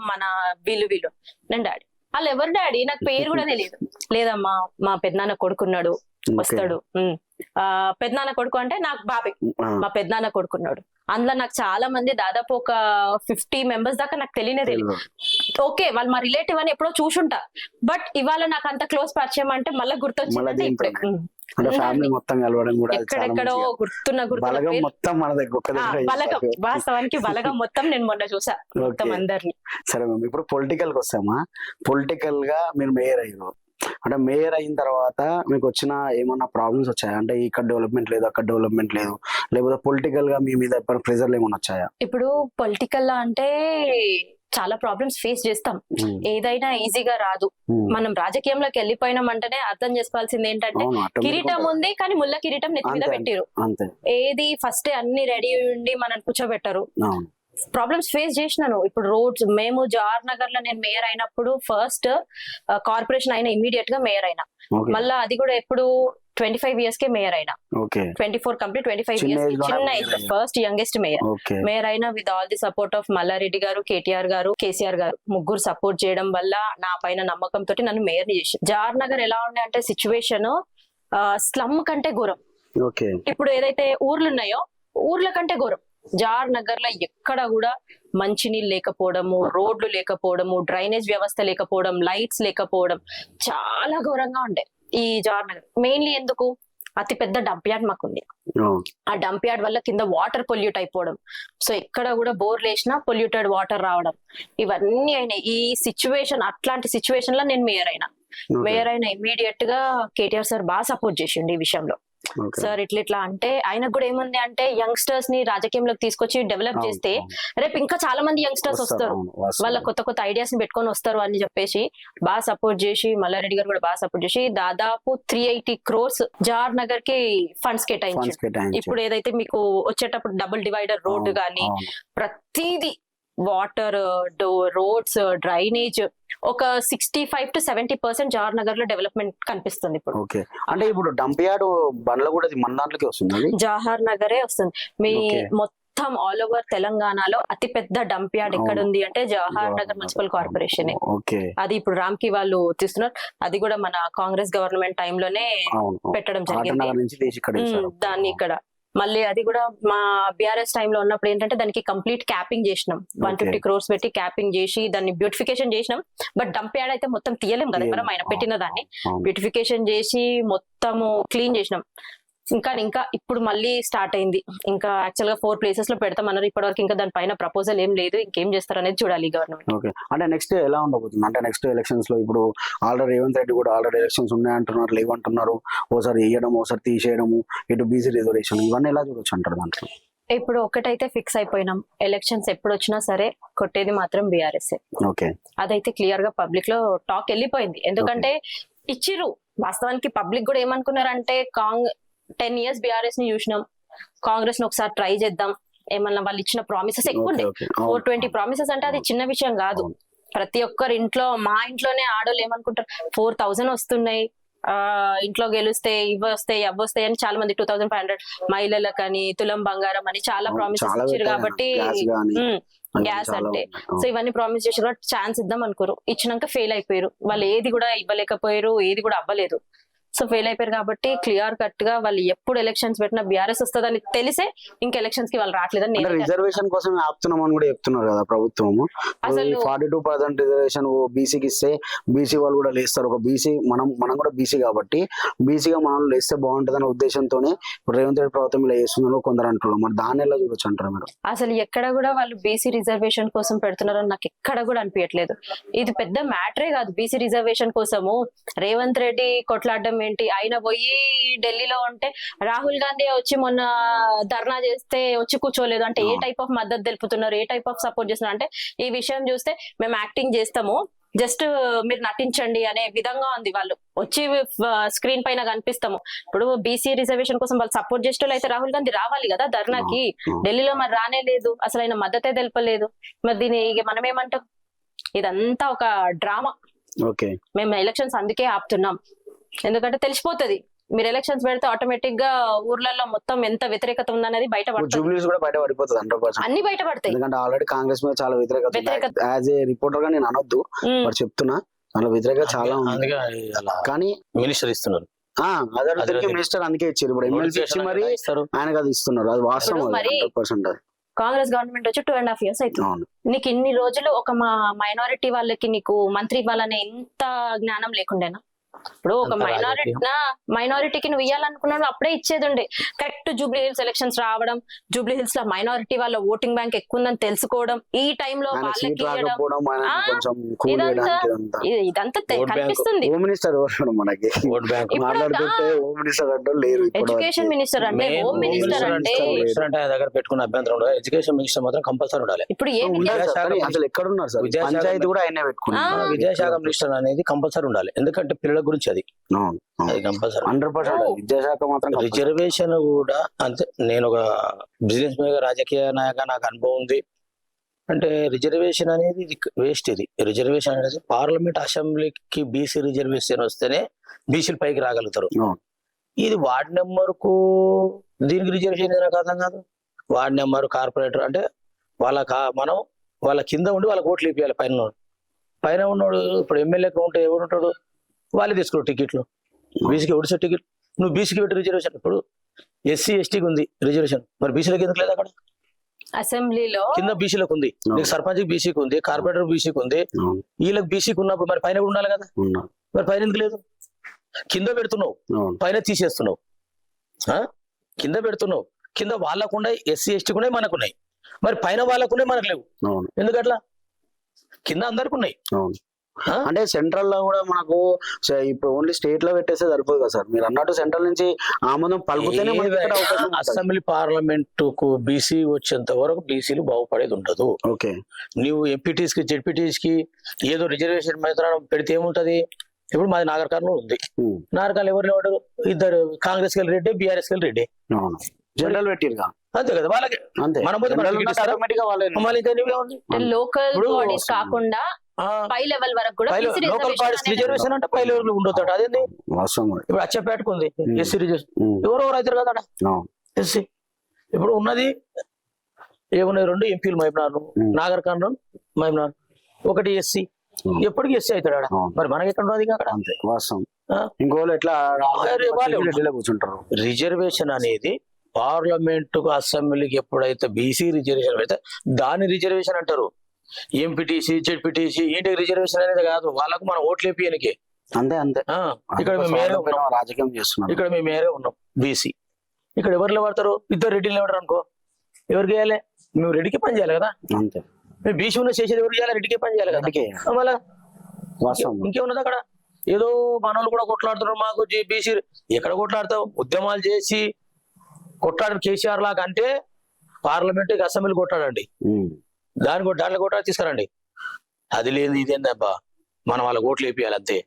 నేను డాడీ, వాళ్ళు ఎవరు డాడీ నాకు పేరు కూడా తెలియదు. లేదమ్మా మా పెద్దనాన్న కొడుకున్నాడు వస్తాడు, పెద్దనాన్న కొడుకు అంటే నాకు బాబాయ్, మా పెద్దనాన్న కొడుకున్నాడు. అందులో నాకు చాలా మంది దాదాపు ఒక 50 members దాకా నాకు తెలియదు. ఓకే వాళ్ళు మా రిలేటివ్ అని ఎప్పుడో చూసుంటా, బట్ ఇవాళ నాకు అంత క్లోజ్ పరిచయం అంటే మళ్ళీ గుర్తొచ్చిందంటే ఇప్పుడే. ఫ్యామిలీ మొత్తం కలవడం కూడా ఎక్కడెక్కడో గుర్తున్న మొత్తం మన దగ్గర బలగం, వాస్తవానికి బలగం మొత్తం నేను మొన్న చూసా మొత్తం అందరినీ. సరే మ్యామ్, ఇప్పుడు పొలిటికల్ కి వస్తామా. పొలిటికల్ గా మీరు మేయర్ అయ్యారు, అంటే మేయర్ అయిన తర్వాత మీకు వచ్చిన ఏమన్నా ప్రాబ్లమ్స్ వచ్చాయా? అంటే ఇక్కడ డెవలప్మెంట్ లేదు, అక్కడ డెవలప్మెంట్ లేదు, లేకపోతే పొలిటికల్ గా మీ మీద ప్రెజర్లు ఏమైనా వచ్చాయా? ఇప్పుడు పొలిటికల్ లా అంటే చాలా ప్రాబ్లమ్స్ ఫేస్ చేస్తాం, ఏదైనా ఈజీగా రాదు. మనం రాజకీయంలోకి వెళ్ళిపోయినాం అంటేనే అర్థం చేసుకోవాల్సింది ఏంటంటే కిరీటం ఉంది కానీ ముళ్ళ కిరీటం నెత్తి మీద పెట్టిరు. ఏది ఫస్ట్ అన్ని రెడీ ఉండి మనం కూర్చోబెట్టరు. ప్రాబ్లమ్స్ ఫేస్ చేసినాను. ఇప్పుడు రోడ్స్, మేము జవహర్ నగర్ లో నేను మేయర్ అయినప్పుడు ఫస్ట్ కార్పొరేషన్ అయినా ఇమీడియట్ గా మేయర్ అయినా, మళ్ళా అది కూడా ఎప్పుడు 25 years కే మేయర్ అయినా. ఓకే 24 కంప్లీట్ 25 చిన్న ఇయర్స్ age లోనే చిన్న mayor ఏజ్ అయ్యారు. First youngest mayor. Okay mayor అయినా with all the support of Mallareddy garu, KTR గారు, కేసీఆర్ గారు ముగ్గురు సపోర్ట్ చేయడం వల్ల నా పైన నమ్మకం తోటి నన్ను మేయర్ చేసి. జార్ నగర్ ఎలా ఉండే అంటే సిచ్యువేషన్ స్లమ్ కంటే ఘోరం. ఓకే ఇప్పుడు ఏదైతే ఊర్లు ఉన్నాయో ఊర్ల కంటే ఘోరం. జార్ నగర్ లో ఎక్కడ కూడా మంచినీళ్ళు లేకపోవడము, రోడ్లు లేకపోవడము, డ్రైనేజ్ వ్యవస్థ లేకపోవడం, లైట్స్ లేకపోవడం చాలా ఘోరంగా ఉండే ఈ జార్ నగర్. మెయిన్లీ ఎందుకు, అతి పెద్ద డంప్ యార్డ్ మాకుంది. ఆ డంప్ యార్డ్ వల్ల కింద వాటర్ పొల్యూట్ అయిపోవడం, సో ఎక్కడ కూడా బోర్లు వేసినా పొల్యూటెడ్ వాటర్ రావడం, ఇవన్నీ అయినాయి. ఈ సిచ్యువేషన్, అట్లాంటి సిచ్యువేషన్ లో నేను మేయర్ అయినా. మేయర్ అయినా ఇమ్మీడియట్ గా కేటీఆర్ సార్ బాగా సపోర్ట్ చేసిండు ఈ విషయంలో. సార్ ఇట్లా అంటే ఆయనకు కూడా ఏముంది అంటే యంగ్స్టర్స్ ని రాజకీయంలోకి తీసుకొచ్చి డెవలప్ చేస్తే రేపు ఇంకా చాలా మంది యంగ్స్టర్స్ వస్తారు, వాళ్ళ కొత్త కొత్త ఐడియాస్ ని పెట్టుకొని వస్తారు అని చెప్పేసి బాగా సపోర్ట్ చేసి, మల్లారెడ్డి గారు కూడా బాగా సపోర్ట్ చేసి దాదాపు 380 crores జార్ నగర్ కి ఫండ్స్ కేటాయించారు. ఇప్పుడు ఏదైతే మీకు వచ్చేటప్పుడు డబుల్ డివైడర్ రోడ్డు గానీ ప్రతిదీ, వాటర్, రోడ్స్, డ్రైనేజ్, ఒక 65 to 70% జార్ నగర్ లో డెవలప్మెంట్ కనిపిస్తుంది ఇప్పుడు. ఓకే అంటే ఇప్పుడు డంప్ యార్డ్ బండ్ల కూడా మన దాంట్లోకి వస్తుంది, జవహర్ నగరే వస్తుంది. మీ మొత్తం ఆల్ ఓవర్ తెలంగాణలో అతి పెద్ద డంప్ యార్డ్ ఎక్కడ ఉంది అంటే జవహర్ నగర్ మున్సిపల్ కార్పొరేషన్. అది ఇప్పుడు రామ్కి వాళ్ళు తీస్తున్నారు. అది కూడా మన కాంగ్రెస్ గవర్నమెంట్ టైంలోనే పెట్టడం జరిగింది దాన్ని ఇక్కడ. మళ్ళీ అది కూడా మా బీఆర్ఎస్ టైంలో ఉన్నప్పుడు ఏంటంటే దానికి కంప్లీట్ క్యాపింగ్ చేసినాం, 150 crores పెట్టి క్యాపింగ్ చేసి దాన్ని బ్యూటిఫికేషన్ చేసినాం. బట్ డంప్ యార్డ్ అయితే మొత్తం తీయలేం కదా మనం, ఆయన పెట్టిన దాన్ని బ్యూటిఫికేషన్ చేసి మొత్తము క్లీన్ చేసినాం. ఇంకా ఇప్పుడు మళ్ళీ స్టార్ట్ అయింది. ఇంకా యాక్చువల్ గా 4 places లో పెడతామన్నారు. ఇప్పటివరకు ఇంకా దానిపైన ప్రపోజల్ ఏం లేదు, ఇంకేం చేస్తారు అనేది చూడాలి గవర్నమెంట్. ఓకే అంటే నెక్స్ట్ ఎలా ఉండబోతుంది అంటే నెక్స్ట్ ఎలక్షన్స్ లో ఇప్పుడు ఆల్రెడీ రేవంత్ రెడ్డి కూడా ఆల్రెడీ ఎలక్షన్స్ ఉన్నాయంటున్నారు, లేవంటున్నారు, ఓసారి వేయడం ఓసారి తీసేయడము, ఇటు బీసీ రిజర్వేషన్, ఇవన్నీ ఎలా చూడొచ్చు అంటారు దాంట్లో? ఇప్పుడు ఒకటైతే ఫిక్స్ అయిపోయినాం, ఎలక్షన్స్ ఎప్పుడు వచ్చినా సరే కొట్టేది మాత్రం బీఆర్ఎస్. ఓకే అదైతే క్లియర్ గా పబ్లిక్ లో టాక్ వెళ్ళిపోయింది. ఎందుకంటే ఇచ్చిర్రు, వాస్తవానికి పబ్లిక్ కూడా ఏమనుకున్నారంటే 10 years బీఆర్ఎస్ ని చూసినాం, కాంగ్రెస్ ని ఒకసారి ట్రై చేద్దాం, ఏమన్నా వాళ్ళు ఇచ్చిన ప్రామిసెస్ ఎక్కువ ఉన్నాయి. 420 ప్రామిసెస్ అంటే అది చిన్న విషయం కాదు. ప్రతి ఒక్కరి ఇంట్లో, మా ఇంట్లోనే ఆడోళ్ళు ఏమనుకుంటారు 4000 వస్తున్నాయి, ఇంట్లో గెలిస్తే ఇవి వస్తాయి అవి వస్తాయి అని చాలా మంది 2500 మహిళలకని, తులం బంగారం అని చాలా ప్రామిసెస్ ఇచ్చారు. కాబట్టి గ్యాస్ అంటే సో ఇవన్నీ ప్రామిస్ చేసి కూడా ఛాన్స్ ఇద్దాం అనుకోరు, ఇచ్చినాక ఫెయిల్ అయిపోయారు. వాళ్ళు ఏది కూడా ఇవ్వలేకపోయారు, ఏది కూడా అవ్వలేదు. సో ఫెయిల్ అయిపోయారు కాబట్టి క్లియర్ కట్ గా వాళ్ళు ఎప్పుడు ఎలక్షన్స్ పెట్టినా బీఆర్ఎస్ వస్తుందని తెలిసే ఇంకా ఎలక్షన్స్ కి వాళ్ళు రావట్లేదని. రిజర్వేషన్ కోసం ఆపుతున్నామని కూడా చెప్తున్నారు కదా ప్రభుత్వం. అసలు 42% రిజర్వేషన్ బీసీకి ఇస్తే బీసీ వాళ్ళు కూడా లేస్తారు. ఒక బీసీ మనం కూడా బీసీ కాబట్టి బీసీగా మనం లేస్తే బాగుంటది అనే ఉద్దేశంతోనే రేవంత్ రెడ్డి ప్రభుత్వం ఇలా చేస్తున్నారు కొందరు అంటున్నారు. మరి దాన్ని ఎలా చూడొచ్చు అంటారు మీరు? అసలు ఎక్కడ కూడా వాళ్ళు బీసీ రిజర్వేషన్ కోసం పెడుతున్నారని నాకు ఎక్కడ కూడా అనిపించట్లేదు. ఇది పెద్ద మ్యాటరే కాదు. బీసీ రిజర్వేషన్ కోసము రేవంత్ రెడ్డి కొట్లాడడం ఏంటి, ఆయన పోయి ఢిల్లీలో ఉంటే రాహుల్ గాంధీ వచ్చి మొన్న ధర్నా చేస్తే వచ్చి కూర్చోలేదు అంటే ఏ టైప్ ఆఫ్ మద్దతు తెలుపుతున్నారు, ఏ టైప్ ఆఫ్ సపోర్ట్ చేస్తున్నారు అంటే ఈ విషయం చూస్తే మేము యాక్టింగ్ చేస్తాము, జస్ట్ మీరు నటించండి అనే విధంగా ఉంది. వాళ్ళు వచ్చి స్క్రీన్ పైన కనిపిస్తాము. ఇప్పుడు బీసీ రిజర్వేషన్ కోసం వాళ్ళు సపోర్ట్ చేసే వాళ్ళు అయితే రాహుల్ గాంధీ రావాలి కదా ధర్నాకి, ఢిల్లీలో మరి రానే లేదు, అసలు ఆయన మద్దతే తెలపలేదు. మరి దీన్ని మనం ఏమంటాం, ఇదంతా ఒక డ్రామా. మేము ఎలక్షన్స్ అందుకే ఆపుతున్నాం, ఎందుకంటే తెలిసిపోతుంది మీరు ఎలక్షన్స్ పెడితే ఆటోమేటిక్ గా ఊర్లలో మొత్తం ఎంత వ్యతిరేకత ఉందనేది బయటపడిపోతుంది. అన్ని బయటపడతాయి. ఎందుకంటే ఆల్రెడీ కాంగ్రెస్ మీద చాలా వ్యతిరేకత. యాజ్ ఏ రిపోర్టర్ గా నేను అనొద్దు, బట్ చెప్తున్నా అలా వ్యతిరేకత చాలా ఉంది. కానీ మినిస్టర్ ఇస్తున్నారు, మినిస్టర్ అందుకే ఇచ్చారు. ఇప్పుడు ఎమ్మెల్సీ ఇచ్చి మరి ఆయనకు అది ఇస్తున్నారు, అది వాస్తవం. 100% కాంగ్రెస్ గవర్నమెంట్ వచ్చి 2.5 years అవుతుంది. నీకు ఇన్ని రోజులు ఒక మైనారిటీ వాళ్ళకి నీకు మంత్రి ఇవ్వాలనే ఎంత జ్ఞానం లేకుండేనా? ఇప్పుడు ఒక మైనారిటీకి నువ్వు ఇవ్వాలనుకున్నావు అప్పుడే ఇచ్చేది ఉండే. కరెక్ట్ జూబ్లీ హిల్స్ ఎలక్షన్స్ రావడం, జూబ్లీ హిల్స్ లో మైనారిటీ వాళ్ళ ఓటింగ్ బ్యాంక్ ఎక్కువ ఉందని తెలుసుకోవడం, ఈ టైంలో వాళ్ళకి ఇదంతా కనిపిస్తుంది. ఎడ్యుకేషన్ మినిస్టర్ అంటే, హోమ్ మినిస్టర్ అంటే దగ్గర పెట్టుకున్న అభ్యంతరం ఎడ్యుకేషన్ మినిస్టర్ మాత్రం కంపల్సరీ ఉండాలి. ఇప్పుడు విద్యాశాఖ మినిస్టర్ అనేది కంపల్సరీ ఉండాలి, ఎందుకంటే పిల్లల గురించి అది కంపల్సరీ 100%. విద్యాశాఖ మాత్రం రిజర్వేషన్ కూడా అంతే. నేను ఒక బిజినెస్ మ్యాన్, రాజకీయ నాయక, నాకు అనుభవం ఉంది అంటే రిజర్వేషన్ అనేది వేస్ట్. ఇది రిజర్వేషన్ అనేది పార్లమెంట్ అసెంబ్లీకి బీసీ రిజర్వేషన్ వస్తేనే బీసీలు పైకి రాగలుగుతారు. ఇది వార్డ్ నెంబర్కు దీనికి రిజర్వేషన్ నాకు అర్థం కాదు. వార్డ్ నెంబర్ కార్పొరేటర్ అంటే మనం వాళ్ళ కింద ఉండి వాళ్ళకి ఓట్లు ఇప్పించాలి. పైన ఉన్నోడు ఇప్పుడు ఎమ్మెల్యేకి ఉంటే ఎవడు ఉంటాడు, వాళ్ళే తీసుకోరు టికెట్లు. బీసీకి ఒడిసే టికెట్, నువ్వు బీసీకి పెట్టి రిజర్వేషన్. ఇప్పుడు ఎస్సీ ఎస్టీకి ఉంది రిజర్వేషన్, మరి బీసీలకు ఎందుకు లేదు? అక్కడ అసెంబ్లీలో కింద బీసీలకు ఉంది, నీకు సర్పంచ్ బీసీకి ఉంది, కార్పొరేటర్ బీసీకి ఉంది, వీళ్ళకి బీసీకి ఉన్నప్పుడు మరి పైన కూడా ఉండాలి కదా. మరి పైన ఎందుకు లేదు? కింద పెడుతున్నావు, పైన తీసేస్తున్నావు. కింద పెడుతున్నావు, కింద వాళ్ళకున్నాయి, ఎస్సీ ఎస్టీకి ఉన్నాయి, మనకున్నాయి. మరి పైన వాళ్ళకున్నాయి, మనకు లేవు. ఎందుకట్లా? కింద అందరికి ఉన్నాయి. అంటే సెంట్రల్ లో కూడా మనకు ఇప్పుడు ఓన్లీ స్టేట్ లో పెట్టేస్తే సరిపోదు కదా సార్. మీరు అన్నట్టు సెంట్రల్ నుంచి ఆమోదం పలుకుతేనే అసెంబ్లీ పార్లమెంట్ కు బీసీ వచ్చేంత వరకు బీసీలు బాగుపడేది ఉండదు. ఓకే, నువ్వు ఎంపీటీస్ కి జెడ్పీటీస్ కి ఏదో రిజర్వేషన్ మైదానం పెడితే ఏముంటది? ఇప్పుడు మాది నాగర్ కర్నూలు ఉంది. నాగర్ కర్నూలు ఎవరు లేవాడు? ఇద్దరు కాంగ్రెస్ కి రెడ్డి, బీఆర్ఎస్ కి రెడ్డి. జనరల్ పెట్టిరుగా, అంతే కదా. వాళ్ళకి లోకల్ బాడీస్ కాకుండా పై లెవెల్ వరకు కూడా లోకల్ బాడీస్ రిజర్వేషన్ అంటే పై లెవెల్ ఉండొచ్చు. అదేంది ఇప్పుడు అచ్చపేటకుంది ఎస్సీ రిజర్వేషన్, ఎవరెవరు అవుతారు కదా ఎస్సీ. ఇప్పుడు ఉన్నది ఏమున్నాయి? 2 ఎంపీలు మహబూబ్నగర్, నాగర్ కర్నూలు, మహబూబ్నగర్. ఒకటి ఎస్సీ, ఎప్పటికీ ఎస్సీ అవుతాడు ఆడ. మరి మనకి ఎక్కడ ఉన్నది అక్కడ? ఇంకోళ్ళు ఎట్లా కూర్చుంటారు? రిజర్వేషన్ అనేది పార్లమెంట్ కు అసెంబ్లీకి ఎప్పుడైతే బీసీ రిజర్వేషన్ పెడితే దాని రిజర్వేషన్ అంటారు. ఎంపీటీసీ జెడ్పీటీసీ ఏంటి రిజర్వేషన్ అనేది కాదు, వాళ్ళకు మనం ఓట్లు వేపియనికి. అంతే అంతే. ఇక్కడ మేము మేరే ఉన్నాం, రాజకీయం చేస్తున్నాం. ఇక్కడ మేము మేరే ఉన్నాం బీసీ. ఇక్కడ ఎవరు లేవడతారు? ఇద్దరు రెడ్డిలు లేవడరు అనుకో, ఎవరికి చేయాలి? మేము రెడ్డికి పని చేయాలి కదా. అంతే. మేము బీసీ ఉన్న చేసేది ఎవరు చేయాలి? రెడ్డికి పని చేయాలి కదా. మళ్ళా ఇంకేమున్నది అక్కడ? ఏదో మనోళ్ళు కూడా కొట్లాడుతున్నారు మాకు బీసీ. ఎక్కడ కొట్లాడతావు? ఉద్యమాలు చేసి కొట్లాడు కేసీఆర్ లాగా అంటే పార్లమెంట్ అసెంబ్లీ కొట్టాడండి, దాంట్లో కొట్టాడు తీసుకురండి. అది లేదు ఇదేందబ్బా, మనం వాళ్ళ ఓట్లు వేపియాలి అంతే.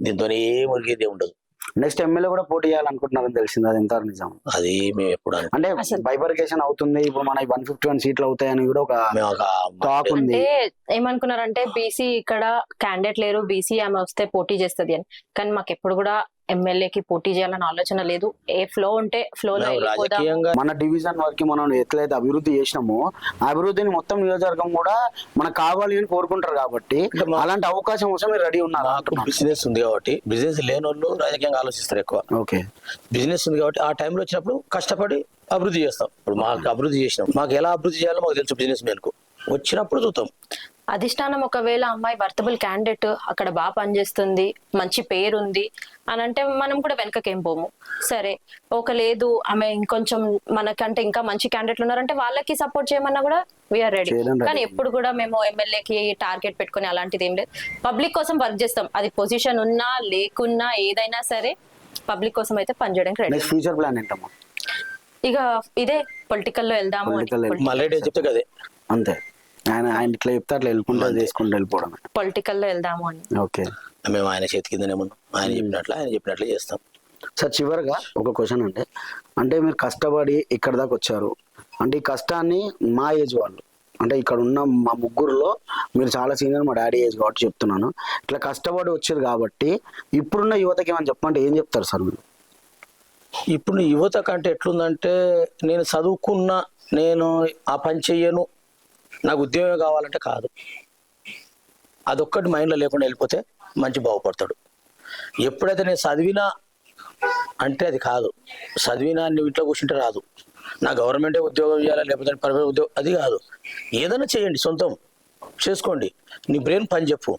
దీంతో ఏ మురిగేది ఉండదు. నెక్స్ట్ ఎమ్మెల్యే కూడా పోటీ చేయాలనుకుంటున్నారని తెలిసింది, అది ఎంత నిజం? అది మేము ఎప్పుడు అంటే బైఫర్కేషన్ అవుతుంది ఇప్పుడు, మన 151 సీట్లు అవుతాయని కూడా ఒక టాక్ ఉంది. ఏమనుకున్నారంటే బీసీ ఇక్కడ క్యాండిడేట్ లేరు, బీసీ ఆమె వస్తే పోటీ చేస్తుంది అని. కానీ మాకు ఎప్పుడు కూడా ఎమ్మెల్యేకి పోటీ చేయాలని ఆలోచన లేదు. ఏ ఫ్లో ఉంటే ఫ్లో లో మన డివిజన్ వరకు మనం ఎట్లయితే అభివృద్ధి చేసినామో ఆ అభివృద్ధిని మొత్తం నియోజకవర్గం కూడా మనకు కావాలి అని కోరుకుంటారు. కాబట్టి అలాంటి అవకాశం కోసం మీరు రెడీ ఉన్నారు. బిజినెస్ ఉంది కాబట్టి, బిజినెస్ లేని వాళ్ళు రాజకీయంగా ఆలోచిస్తారు ఎక్కువ. ఓకే, బిజినెస్ ఉంది కాబట్టి ఆ టైంలో వచ్చినప్పుడు కష్టపడి అభివృద్ధి చేస్తాం. ఇప్పుడు మాకు అభివృద్ధి చేసినాం, మాకు ఎలా అభివృద్ధి చేయాలో మాకు తెలుసు. బిజినెస్ మేరకు వచ్చినప్పుడు చూద్దాం. అధిష్టానం ఒకవేళ అమ్మాయి వర్తబుల్ క్యాండిడేట్, అక్కడ బాగా పనిచేస్తుంది, మంచి పేరు ఉంది అని అంటే మనం కూడా వెనకకేం పోము. సరే ఒక లేదు ఆమె ఇంకొంచెం మనకంటే ఇంకా మంచి క్యాండిడేట్లు ఉన్నారంటే వాళ్ళకి సపోర్ట్ చేయమన్నా కూడా వీఆర్ రెడీ. కానీ ఎప్పుడు కూడా మేము ఎమ్మెల్యేకి టార్గెట్ పెట్టుకుని అలాంటిది ఏం లేదు. పబ్లిక్ కోసం వర్క్ చేస్తాం, అది పొజిషన్ ఉన్నా లేకున్నా ఏదైనా సరే పబ్లిక్ కోసం అయితే పనిచేయడానికి రెడీ. ఫ్యూచర్ ప్లాన్ ఏంటమ్మా? ఇక ఇదే పొలిటికల్ లో వెళ్దాము అంతే. ఆయన ఇట్లా చెప్తే అట్లా వెళ్ళుకుంటా చేసుకుంటూ వెళ్ళిపోవడం, పొలిటికల్ లో వెళ్దాము అని. ఓకే, మేము ఆయన చేతి కిందనే ఉన్నాం, ఆయన చెప్పినట్లు చేస్తాం. సార్ చివరిగా ఒక క్వశ్చన్ అంటే మీరు కష్టపడి ఇక్కడ దాకా వచ్చారు అంటే ఈ కష్టాన్ని మా ఏజ్ వాళ్ళు అంటే ఇక్కడ ఉన్న మా ముగ్గురులో మీరు చాలా సీనియర్, మా డాడీ ఏజ్ కాబట్టి చెప్తున్నాను. ఇట్లా కష్టపడి వచ్చారు కాబట్టి ఇప్పుడున్న యువతకి ఏమని చెప్పంటే ఏం చెప్తారు సార్ మీరు? ఇప్పుడు యువత కంటే ఎట్లుందంటే, నేను చదువుకున్నా, నేను ఆ పని చెయ్యను, నాకు ఉద్యోగం కావాలంటే కాదు. అదొక్కటి మైండ్లో లేకుండా వెళ్ళిపోతే మంచి బాగుపడతాడు. ఎప్పుడైతే నేను చదివినా అంటే అది కాదు. చదివినా నువ్వు ఇంట్లో కూర్చుంటే రాదు. నా గవర్నమెంటే ఉద్యోగం చేయాలా లేకపోతే ప్రైవేట్ ఉద్యోగం అది కాదు. ఏదైనా చేయండి, సొంతం చేసుకోండి, నీ బ్రెయిన్ పని చెప్పు.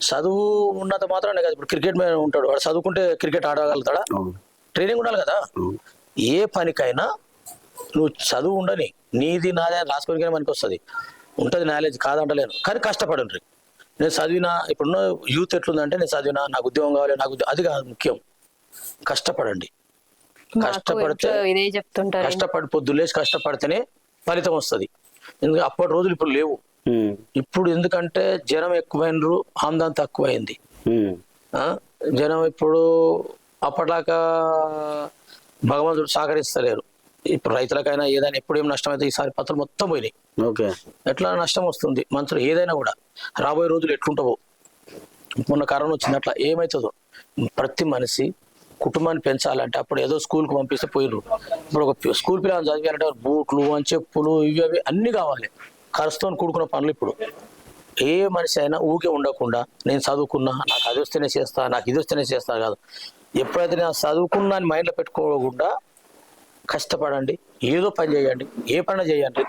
చదువు ఉన్నంత మాత్రమే కాదు. ఇప్పుడు క్రికెట్ మ్యాన్ ఉంటాడు, వాడు చదువుకుంటే క్రికెట్ ఆడగలుగుతాడా? ట్రైనింగ్ ఉండాలి కదా. ఏ పనికైనా నువ్వు చదువు ఉండని, నీది నాదే రాసుకోనికైనా మనకి వస్తుంది, ఉంటుంది నాలెడ్జ్, కాదంటలేను. కానీ కష్టపడండి. నేను చదివినా, ఇప్పుడున్న యూత్ ఎట్లుందంటే నేను చదివినా నాకు ఉద్యోగం కావాలి, నాకు అది కాదు ముఖ్యం. కష్టపడండి, కష్టపడితే కష్టపడి పొద్దులేసి కష్టపడితేనే ఫలితం వస్తుంది. ఎందుకంటే అప్పటి రోజులు ఇప్పుడు లేవు. ఇప్పుడు ఎందుకంటే జనం ఎక్కువైనరు, ఆమ్దాన్ తక్కువైంది. జనం ఇప్పుడు అప్పట్లాగా భగవంతుడు సహకరిస్తలేరు. ఇప్పుడు రైతులకైనా ఏదైనా ఎప్పుడేం నష్టం అయితే ఈసారి పత్రులు మొత్తం పోయినాయి. ఓకే, ఎట్లా నష్టం వస్తుంది మనుషులు ఏదైనా కూడా. రాబోయే రోజులు ఎట్లుంటావో, మొన్న కరోనా వచ్చింది, అట్లా ఏమవుతుందో. ప్రతి మనిషి కుటుంబాన్ని పెంచాలంటే అప్పుడు ఏదో స్కూల్కి పంపిస్తే పోయిర్రు. ఇప్పుడు ఒక స్కూల్ పిల్లలు చదివాలంటే బూట్లు అని చెప్పులు ఇవి అవి అన్నీ కావాలి. ఖర్చుతో కూడుకున్న పనులు ఇప్పుడు. ఏ మనిషి అయినా ఊకే ఉండకుండా నేను చదువుకున్నా, నాకు అది వస్తేనే చేస్తా, నాకు ఇది వస్తేనే చేస్తా కాదు. ఎప్పుడైతే నేను చదువుకున్నా అని మైండ్లో పెట్టుకోకుండా కష్టపడండి, ఏదో పని చేయండి, ఏ పని చేయండి,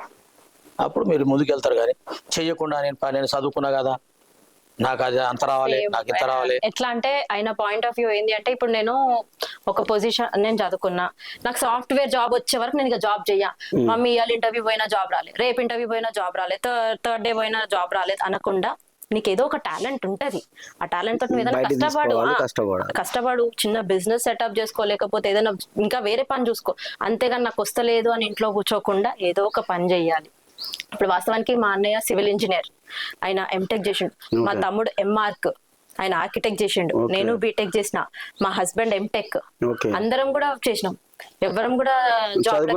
అప్పుడు మీరు ముందుకెళ్తారు. కానీ చెయ్యకుండా నేను చదువుకున్నా కదా, నాకు అది అంత రావాలి, నాకు ఇంత రావాలి. ఎట్లా అంటే ఆయన పాయింట్ ఆఫ్ వ్యూ ఏంటి అంటే, ఇప్పుడు నేను ఒక పొజిషన్ నేను చదువుకున్నా, నాకు సాఫ్ట్వేర్ జాబ్ వచ్చే వరకు నేను ఇక జాబ్ చెయ్యా. మమ్మీ ఇవాళ ఇంటర్వ్యూ పోయినా జాబ్ రాలేదు, రేపు ఇంటర్వ్యూ పోయినా జాబ్ రాలేదు, థర్డ్ డే పోయినా జాబ్ రాలేదు అనకుండా నీకు ఏదో ఒక టాలెంట్ ఉంటది. ఆ టాలెంట్ తోటి నువ్వు ఏదైనా కష్టపడు, చిన్న బిజినెస్ సెటప్ చేసుకో, లేకపోతే ఏదైనా ఇంకా వేరే పని చూసుకో. అంతేగాని నాకు వస్తలేదు అని ఇంట్లో కూర్చోకుండా ఏదో ఒక పని చెయ్యాలి. ఇప్పుడు వాస్తవానికి మా అన్నయ్య సివిల్ ఇంజనీర్, ఆయన ఎంటెక్ చేసిండు. మా తమ్ముడు ఎంఆర్క్, ఆయన ఆర్కిటెక్ట్ చేసిండు. నేను బీటెక్ చేసిన, మా హస్బెండ్ ఎంటెక్, అందరం కూడా చేసినాం. ఎవరం కూడా జాబ్,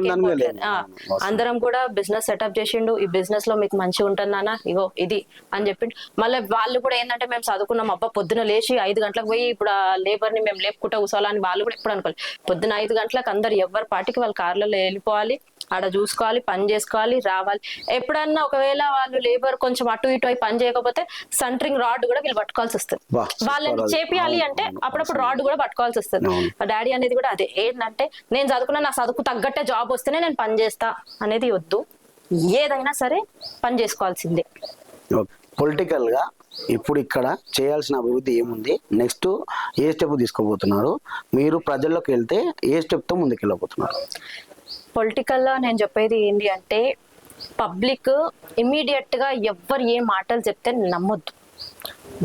అందరం కూడా బిజినెస్ సెటప్ చేసిండు. ఈ బిజినెస్ లో మీకు మంచిగా ఉంటుంది నాన్న, ఇగో ఇది అని చెప్పిండు. మళ్ళీ వాళ్ళు కూడా ఏంటంటే, మేము చదువుకున్నాం అబ్బా, పొద్దున లేచి 5 గంటలకు పోయి ఇప్పుడు ఆ లేబర్ ని మేము లేపుకుంటా కూర్చోవాలని వాళ్ళు కూడా ఎప్పుడు అనుకోవాలి. పొద్దున 5 గంటలకు అందరు ఎవరి పాటికి వాళ్ళ కార్లలో వెళ్ళిపోవాలి, ఆడ చూసుకోవాలి, పని చేసుకోవాలి, రావాలి. ఎప్పుడన్నా ఒకవేళ వాళ్ళు లేబర్ కొంచెం అటు ఇటు అయి పని చేయకపోతే సెంటరింగ్ రాడ్ కూడా వీళ్ళు పట్టుకోవాల్సి వస్తుంది. వాళ్ళని చేపియాలి అంటే అప్పుడప్పుడు రాడ్ కూడా పట్టుకోవాల్సి వస్తుంది. డాడీ అనేది కూడా అదే ఏంటంటే, నేను చదువుకున్నా, నా చదువుకు తగ్గట్టే జాబ్ వస్తేనే నేను పని చేస్తా అనేది వద్దు. ఏదైనా సరే పని చేసుకోవాల్సిందే. పొలిటికల్ గా ఇప్పుడు ఇక్కడ చేయాల్సిన అభివృద్ధి ఏముంది, నెక్స్ట్ ఏ స్టెప్ తీసుకోబోతున్నారు, మీరు ప్రజల్లోకి వెళ్తే ఏ స్టెప్ తో ముందుకు వెళ్ళబోతున్నారు? పొలిటికల్ గా నేను చెప్పేది ఏంటి అంటే, పబ్లిక్ ఇమ్మీడియట్ గా ఎవ్వరు ఏ మాటలు చెప్తే నమ్మొద్దు.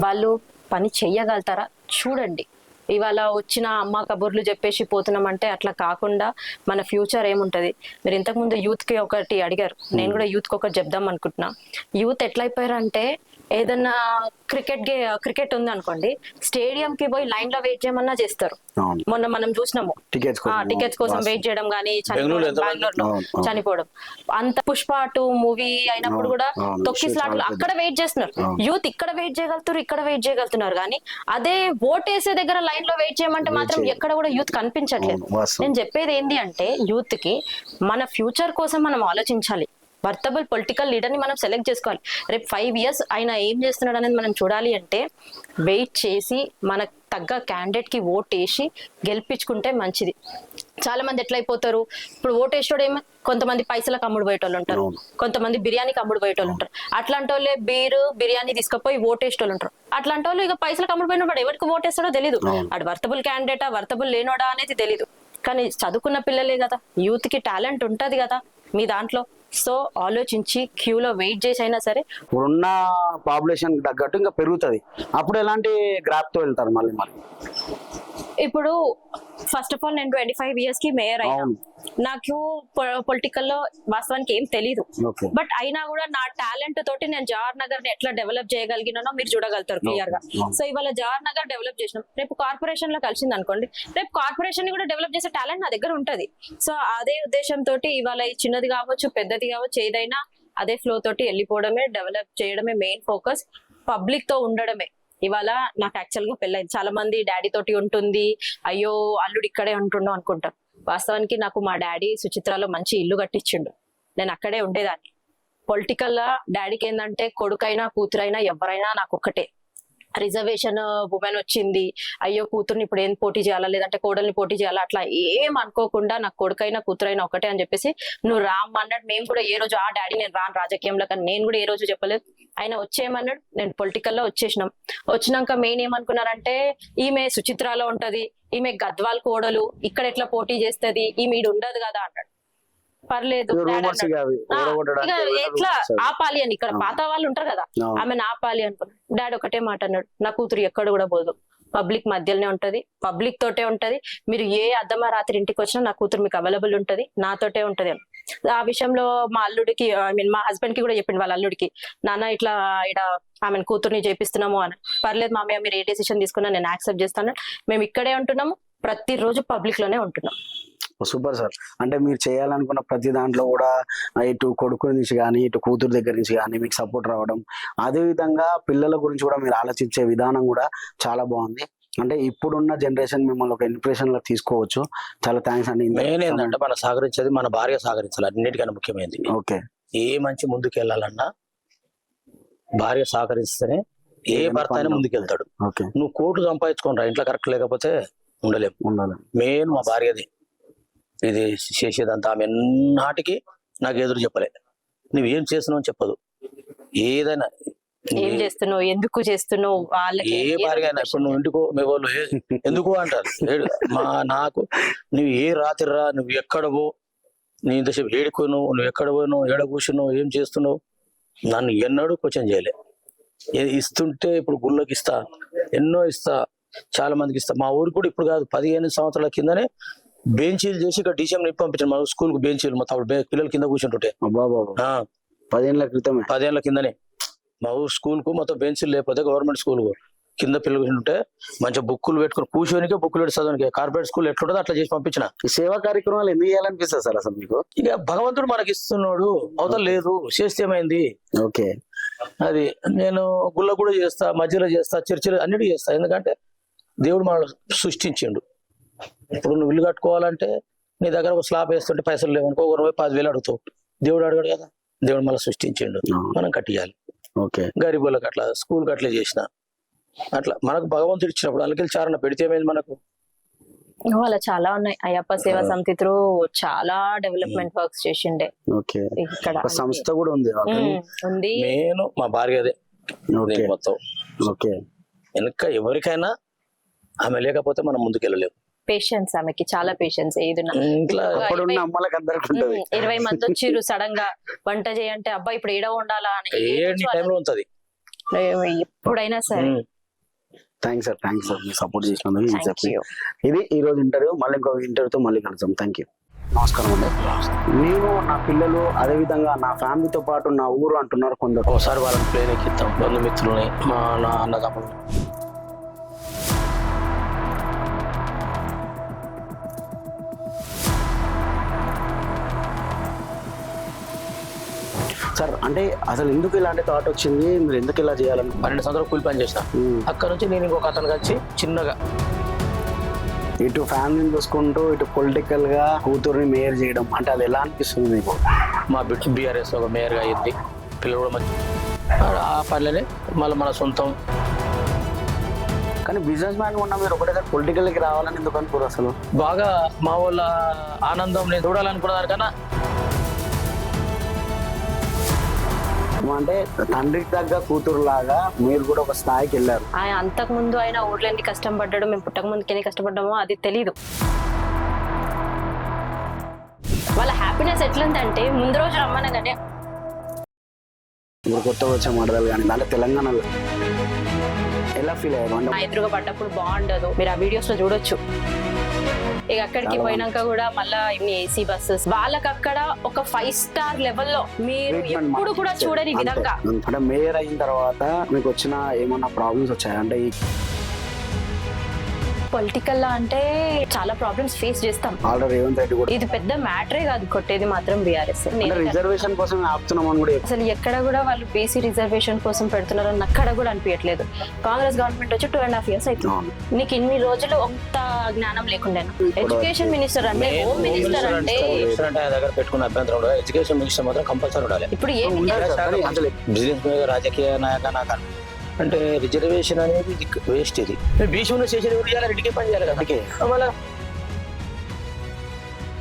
వాళ్ళు పని చెయ్యగలుగుతారా చూడండి. ఇవాళ వచ్చిన అమ్మ కబుర్లు చెప్పేసి పోతున్నామంటే అట్లా కాకుండా మన ఫ్యూచర్ ఏముంటది. మీరు ఇంతకుముందు యూత్ కి ఒకటి అడిగారు, నేను కూడా యూత్ కి ఒకటి చెప్దాం అనుకుంటున్నా. యూత్ ఎట్లా అయిపోయారంటే, ఏదన్నా క్రికెట్ ఉంది అనుకోండి, స్టేడియం కి పోయి లైన్ లో వెయిట్ చేయమన్నా చేస్తారు. మొన్న మనం చూసినాము, టికెట్స్ కోసం వెయిట్ చేయడం కానీ, బెంగళూరులో చనిపోవడం. అంత పుష్ప 2 మూవీ అయినప్పుడు కూడా తొక్కిసలాట్లు అక్కడ వెయిట్ చేస్తున్నారు. యూత్ ఇక్కడ వెయిట్ చేయగలుగుతున్నారు కానీ అదే ఓటేసే దగ్గర లైన్ లో వెయిట్ చేయమంటే మాత్రం ఎక్కడ కూడా యూత్ కనిపించట్లేదు. నేను చెప్పేది ఏంటి అంటే, యూత్ కి మన ఫ్యూచర్ కోసం మనం ఆలోచించాలి. వర్తబుల్ పొలిటికల్ లీడర్ ని మనం సెలెక్ట్ చేసుకోవాలి. రేపు 5 years ఆయన ఏం చేస్తున్నాడు అనేది మనం చూడాలి అంటే, వెయిట్ చేసి మనకు తగ్గ క్యాండిడేట్ కి ఓట్ వేసి గెలిపించుకుంటే మంచిది. చాలా మంది ఎట్లయిపోతారు, ఇప్పుడు ఓట్ వేసేటోడు ఏమో, కొంతమంది పైసలకు అమ్ముడు పోయేటోళ్ళు ఉంటారు, కొంతమంది బిర్యానీకి అమ్ముడు పోయేటోళ్ళు ఉంటారు. అట్లాంటి వాళ్ళే బిర్యానీ తీసుకుపోయి ఓట్ వేసేటోళ్ళు ఉంటారు. అట్లాంటి వాళ్ళు ఇక పైసలకు అమ్ముడు పోయినప్పుడు ఎవరికి ఓట్ వేస్తాడో తెలీదు. అటు వర్తబుల్ క్యాండిడేటా వర్తబుల్ లేనోడా అనేది తెలీదు. కానీ చదువుకున్న పిల్లలే కదా, యూత్ కి టాలెంట్ ఉంటది కదా మీ దాంట్లో. సో ఆలోచించి క్యూలో వెయిట్ చేసి అయినా సరే, ఇప్పుడున్న పాపులేషన్ తగ్గట్టు ఇంకా పెరుగుతుంది, అప్పుడు ఎలాంటి గ్రాప్ తో వెళ్తారు మళ్ళీ? ఇప్పుడు ఫస్ట్ ఆఫ్ ఆల్ నేను 25 years కి మేయర్ అయినా, నాకు పొలిటికల్ లో వాస్తవానికి ఏం తెలీదు. బట్ అయినా కూడా నా టాలెంట్ తోటి నేను జవహర్ నగర్ ని ఎట్లా డెవలప్ చేయగలిగినానో మీరు చూడగలుగుతారు క్లియర్ గా. సో ఇవాళ జవహర్ నగర్ డెవలప్ చేసినాం, రేపు కార్పొరేషన్ లో కలిసింది అనుకోండి, రేపు కార్పొరేషన్ ని కూడా డెవలప్ చేసే టాలెంట్ నా దగ్గర ఉంటది. సో అదే ఉద్దేశంతో ఇవాళ చిన్నది కావచ్చు పెద్దది కావచ్చు, ఏదైనా అదే ఫ్లో తోటి వెళ్ళిపోవడమే, డెవలప్ చేయడమే మెయిన్ ఫోకస్. పబ్లిక్ తో ఉండడమే. ఇవాళ నాకు యాక్చువల్ గా పెళ్ళైంది, చాలా మంది డాడీ తోటి ఉంటుంది, అయ్యో అల్లుడు ఇక్కడే ఉంటుండో అనుకుంటారు. వాస్తవానికి నాకు మా డాడీ సుచిత్రాలో మంచి ఇల్లు కట్టించిండు, నేను అక్కడే ఉండేదాన్ని. పొలిటికల్ గా డాడీకి ఏంటంటే, కొడుకైనా కూతురైనా ఎవరైనా నాకు ఒక్కటే. రిజర్వేషన్ ఉమెన్ వచ్చింది, అయ్యో కూతుర్ని ఇప్పుడు ఏం పోటీ చేయాలా, లేదంటే కోడల్ని పోటీ చేయాలా, అట్లా ఏం అనుకోకుండా నాకు కొడుకైనా కూతురైనా ఒకటే అని చెప్పేసి నువ్వు రామ్మన్నాడు. మేము కూడా ఏ రోజు డాడీ నేను రాను రాజకీయంలో, కానీ నేను కూడా ఏ రోజు చెప్పలేదు. ఆయన వచ్చేయమన్నాడు, నేను పొలిటికల్ లో వచ్చేసినాం. వచ్చినాక మెయిన్ ఏమనుకున్నారంటే, ఈమె సుచిత్రాలో ఉంటది, ఈమె గద్వాల్ కోడలు, ఇక్కడ ఎట్లా పోటీ చేస్తుంది, ఈమె ఈడు ఉండదు కదా అన్నాడు. పర్లేదు ఇక ఎట్లా ఆపాలి అని, ఇక్కడ పాత వాళ్ళు ఉంటారు కదా, ఆమెను ఆపాలి అనుకున్నాడు. డాడీ ఒకటే మాట అన్నాడు, నా కూతురు ఎక్కడ కూడా పోదు, పబ్లిక్ మధ్యలోనే ఉంటది, పబ్లిక్ తోటే ఉంటది, మీరు ఏ అద్దమా రాత్రి ఇంటికి వచ్చినా నా కూతురు మీకు అవైలబుల్ ఉంటది, నాతోటే ఉంటది. ఆ విషయంలో మా అల్లుడికి, మా హస్బెండ్ కి కూడా చెప్పింది, వాళ్ళ అల్లుడికి, నాన్న ఇట్లా ఇక్కడ ఆమెను కూతుర్ని చేపిస్తున్నాము అని. పర్లేదు మామయ్య, మీరు ఏ డెసిషన్ తీసుకున్నా నేను యాక్సెప్ట్ చేస్తాను, మేము ఇక్కడే ఉంటున్నాము, ప్రతిరోజు పబ్లిక్ లోనే ఉంటున్నాం. Super sir. అంటే మీరు చేయాలనుకున్న ప్రతి దాంట్లో కూడా ఇటు కొడుకు నుంచి కానీ ఇటు కూతురు దగ్గర నుంచి కానీ మీకు సపోర్ట్ రావడం, అదే విధంగా పిల్లల గురించి కూడా మీరు ఆలోచించే విధానం కూడా చాలా బాగుంది. అంటే ఇప్పుడున్న జనరేషన్ మిమ్మల్ని ఒక ఇన్స్పిరేషన్ లో తీసుకోవచ్చు. చాలా థ్యాంక్స్ అండి. మెయిన్ ఏంటంటే మనం సహకరించేది మన భార్య సహకరించాలి, అన్నిటికన్నా ముఖ్యమైనది. ఓకే. ఏ మంచి ముందుకు వెళ్ళాలన్నా భార్య సహకరిస్తేనే ఏ భర్త అయినా ముందుకెళ్తాడు. ఓకే. నువ్వు కోట్లు సంపాదించుకోనరా, ఇంట్లో కరెక్ట్ లేకపోతే ఉండలేము. ఉండాలి. మెయిన్ మా భార్యది ఇది చేసేదంతా. ఆమె ఎన్నాటికి నాకు ఎదురు చెప్పలే, నువ్వు ఏం చేస్తున్నావు అని చెప్పదు. ఏదైనా ఏం చేస్తున్నావు, ఎందుకు చేస్తున్నావు, వాళ్ళకి ఏ భార్య అయినా ఇప్పుడు నువ్వు ఇంటికో మీ వాళ్ళు ఎందుకు అంటారు. నాకు నువ్వు ఏ రాత్రి రా, నువ్వు ఎక్కడవో, నీ ఇంతసేపు ఏడుకోను, నువ్వు ఎక్కడ పోయినావు, ఏడ కూర్చున్నావు, ఏం చేస్తున్నావు, నన్ను ఎన్నడూ క్వశ్చన్ చేయలే. ఇస్తుంటే ఇప్పుడు గుళ్ళకి ఇస్తా, ఎన్నో ఇస్తా, చాలా మందికి ఇస్తా. మా ఊరికి కూడా ఇప్పుడు కాదు, 15 సంవత్సరాల కిందనే బెంచీలు చేసి ఇక్కడ డీసీఎం నింపి పంపించాను మా స్కూల్ కు. బెంచీలు మొత్తం పిల్లలు కింద కూర్చుంటుంటే 10 ఏళ్ల క్రితమే, 10 ఏళ్ల కిందనే మా ఊరు స్కూల్ కు మొత్తం బెంచీలు లేకపోతే గవర్నమెంట్ స్కూల్ కు కింద పిల్లలు కూర్చుంటే మంచిగా బుక్కులు పెట్టుకుని కూర్చోనికే, బుక్కులు పెట్టి చదవడానికి. కార్పొరేట్ స్కూల్ ఎట్లుంటుందో అట్లా చేసి పంపించిన. ఈ సేవా కార్యక్రమాలు ఎందుకు చేయాలనిపిస్తుంది సార్ అసలు మీకు? ఇక భగవంతుడు మనకి ఇస్తున్నాడు, అవతల లేదు, చేస్తే ఏమైంది. ఓకే. అది నేను గుళ్ళ కూడా చేస్తా, మధ్యలో చేస్తా, చర్చిలో అన్నిటి చేస్తా. ఎందుకంటే దేవుడు మనల్ని సృష్టించిండు. ఇప్పుడు నువ్వు ఇల్లు కట్టుకోవాలంటే నీ దగ్గర ఒక స్లాబ్ వేస్తుంటే పైసలు లేవనుకో, 10,000 అడుగుతావు. దేవుడు అడగడు కదా, దేవుడు మళ్ళీ సృష్టించిండు, మనం కట్టియాలి. ఓకే. గరీబులకు అట్లా, స్కూల్కి అట్లా చేసిన, అట్లా మనకు భగవంతుడు ఇచ్చినప్పుడు అలాగే చారణ పెడితే ఏమైంది మనకు. అలా చాలా ఉన్నాయి. అయ్యప్ప సేవా సమితి త్రూ చాలా డెవలప్మెంట్ వర్క్స్ చేసిండే. ఓకే. ఇక్కడ ఒక సంస్థ కూడా ఉంది. ఉంది. నేను మా భార్యదే మొత్తం. ఓకే. వెనక ఎవరికైనా ఆమె లేకపోతే మనం ముందుకు వెళ్ళలేము. పేషెన్స్, ఆమెకి చాలా పేషెన్స్. ఏదున్నా ఇంట్లో అప్పుడున్న అమ్మలకు అందరికి ఉంటుంది. 20 మంది వచ్చిర్రు సడన్ గా వంట చేయంటే అబ్బా ఇప్పుడు ఏడ ఉండాలా అని ఏ టైంలో ఉంటది ఎప్పుడైనా సరే. థ్యాంక్స్ సార్, థ్యాంక్స్ సార్, మీరు సపోర్ట్ చేసినందుకు. Thank you. ఇది ఈ రోజు ఇంటర్వ్యూ. మళ్ళీ ఇంకో ఇంటర్వ్యూతో మళ్ళీ కలుద్దాం. Thank you. నమస్కారం అండి. నేను, నా పిల్లలు, అదే విధంగా నా ఫ్యామిలీతో పాటు నా ఊరు అంటున్నారు కొందరు. ఒకసారి వాళ్ళని ప్లేన్ ఎక్కిస్తాం, బంధుమిత్రులని, మా నా అన్నదమ్ములు. సార్ అంటే అసలు ఎందుకు ఇలాంటి థాట్ వచ్చింది, మీరు ఎందుకు ఇలా చేయాలని? 12 సంవత్సరాలు కూలి పని చేసిన. అక్కడ నుంచి నేను ఇంకొక అతను వచ్చి చిన్నగా ఇటు ఫ్యామిలీని చూసుకుంటూ ఇటు పొలిటికల్ గా కూతుర్ని మేయర్ చేయడం అంటే అది ఎలా అనిపిస్తుంది మీకు? మా బిడ్డ బీఆర్ఎస్ ఒక మేయర్గా అయింది, పిల్లలు కూడా మంచి ఆ పనిలోనే మళ్ళీ మన సొంతం. కానీ బిజినెస్ మ్యాన్ ఉన్న మీరు ఒకటేసారి పొలిటికల్కి రావాలని ఎందుకు అనుకోరు అసలు? బాగా మా వాళ్ళ ఆనందం నేను చూడాలనుకున్న దానికన్నా అంటే తండ్రికి తగ్గ కూతురు లాగా మీరు కూడా ఒక స్థాయికి వెళ్ళారు. ఆయన అంతకు ముందు ఆయన ఊర్లో ఎన్ని కష్టం పడ్డాడు, మేము పుట్టక ముందుకి ఎన్ని కష్టపడ్డామో అది తెలీదు. వాళ్ళ హ్యాపీనెస్ ఎట్లుందంటే ముందు రోజు రమ్మనగానే ఇప్పుడు కొత్తగా వచ్చే మడదలు కానీ అంటే తెలంగాణలో ఎలా ఫీల్ అయ్యారు? నా ఎదురుగా పడ్డప్పుడు బాగుండదు, మీరు ఆ వీడియోస్ లో చూడొచ్చు. ఇక అక్కడికి పోయినాక కూడా మళ్ళా ఇన్ని ఏసీ బస్సెస్, వాళ్ళకి అక్కడ ఒక 5 స్టార్ లెవెల్లో మీరు ఎప్పుడు కూడా చూడని విధంగా. అంటే మేయర్ అయిన తర్వాత మీకు వచ్చిన ఏమన్నా ప్రాబ్లమ్స్ వచ్చాయి అంటే? పొలిటికల్ లా అంటే చాలా ప్రాబ్లమ్స్ ఫేస్ చేస్తాం. ఆల్రెడీ రేవంత్ రెడ్డి కూడా ఇది పెద్ద మ్యాటరే కాదు, కొట్టేది మాత్రం బీఆర్ఎస్. రిజర్వేషన్ కోసం ఆపుతున్నామని కూడా అసలు ఎక్కడ కూడా వాళ్ళు బీసీ రిజర్వేషన్ కోసం పెడుతున్నారని అక్కడ కూడా అనిపించట్లేదు. కాంగ్రెస్ గవర్నమెంట్ వచ్చి 2.5 years అవుతుంది. నీకు ఇన్ని రోజులు అంత జ్ఞానం లేకుండా ఎడ్యుకేషన్ మినిస్టర్ అంటే, హోమ్ మినిస్టర్ అంటే దగ్గర పెట్టుకున్న అభ్యంతరం ఉండదు. ఎడ్యుకేషన్ మినిస్టర్ మాత్రం కంపల్సరీ ఉండాలి. ఇప్పుడు ఏమి బిజినెస్ మీద రాజకీయ నాయక నాకు అంటే రిజర్వేషన్ అనేది వేస్ట్. ఇది బీసీ ఉన్న చేసేది రెడ్డికే పని చేయాలి. అందుకే మళ్ళీ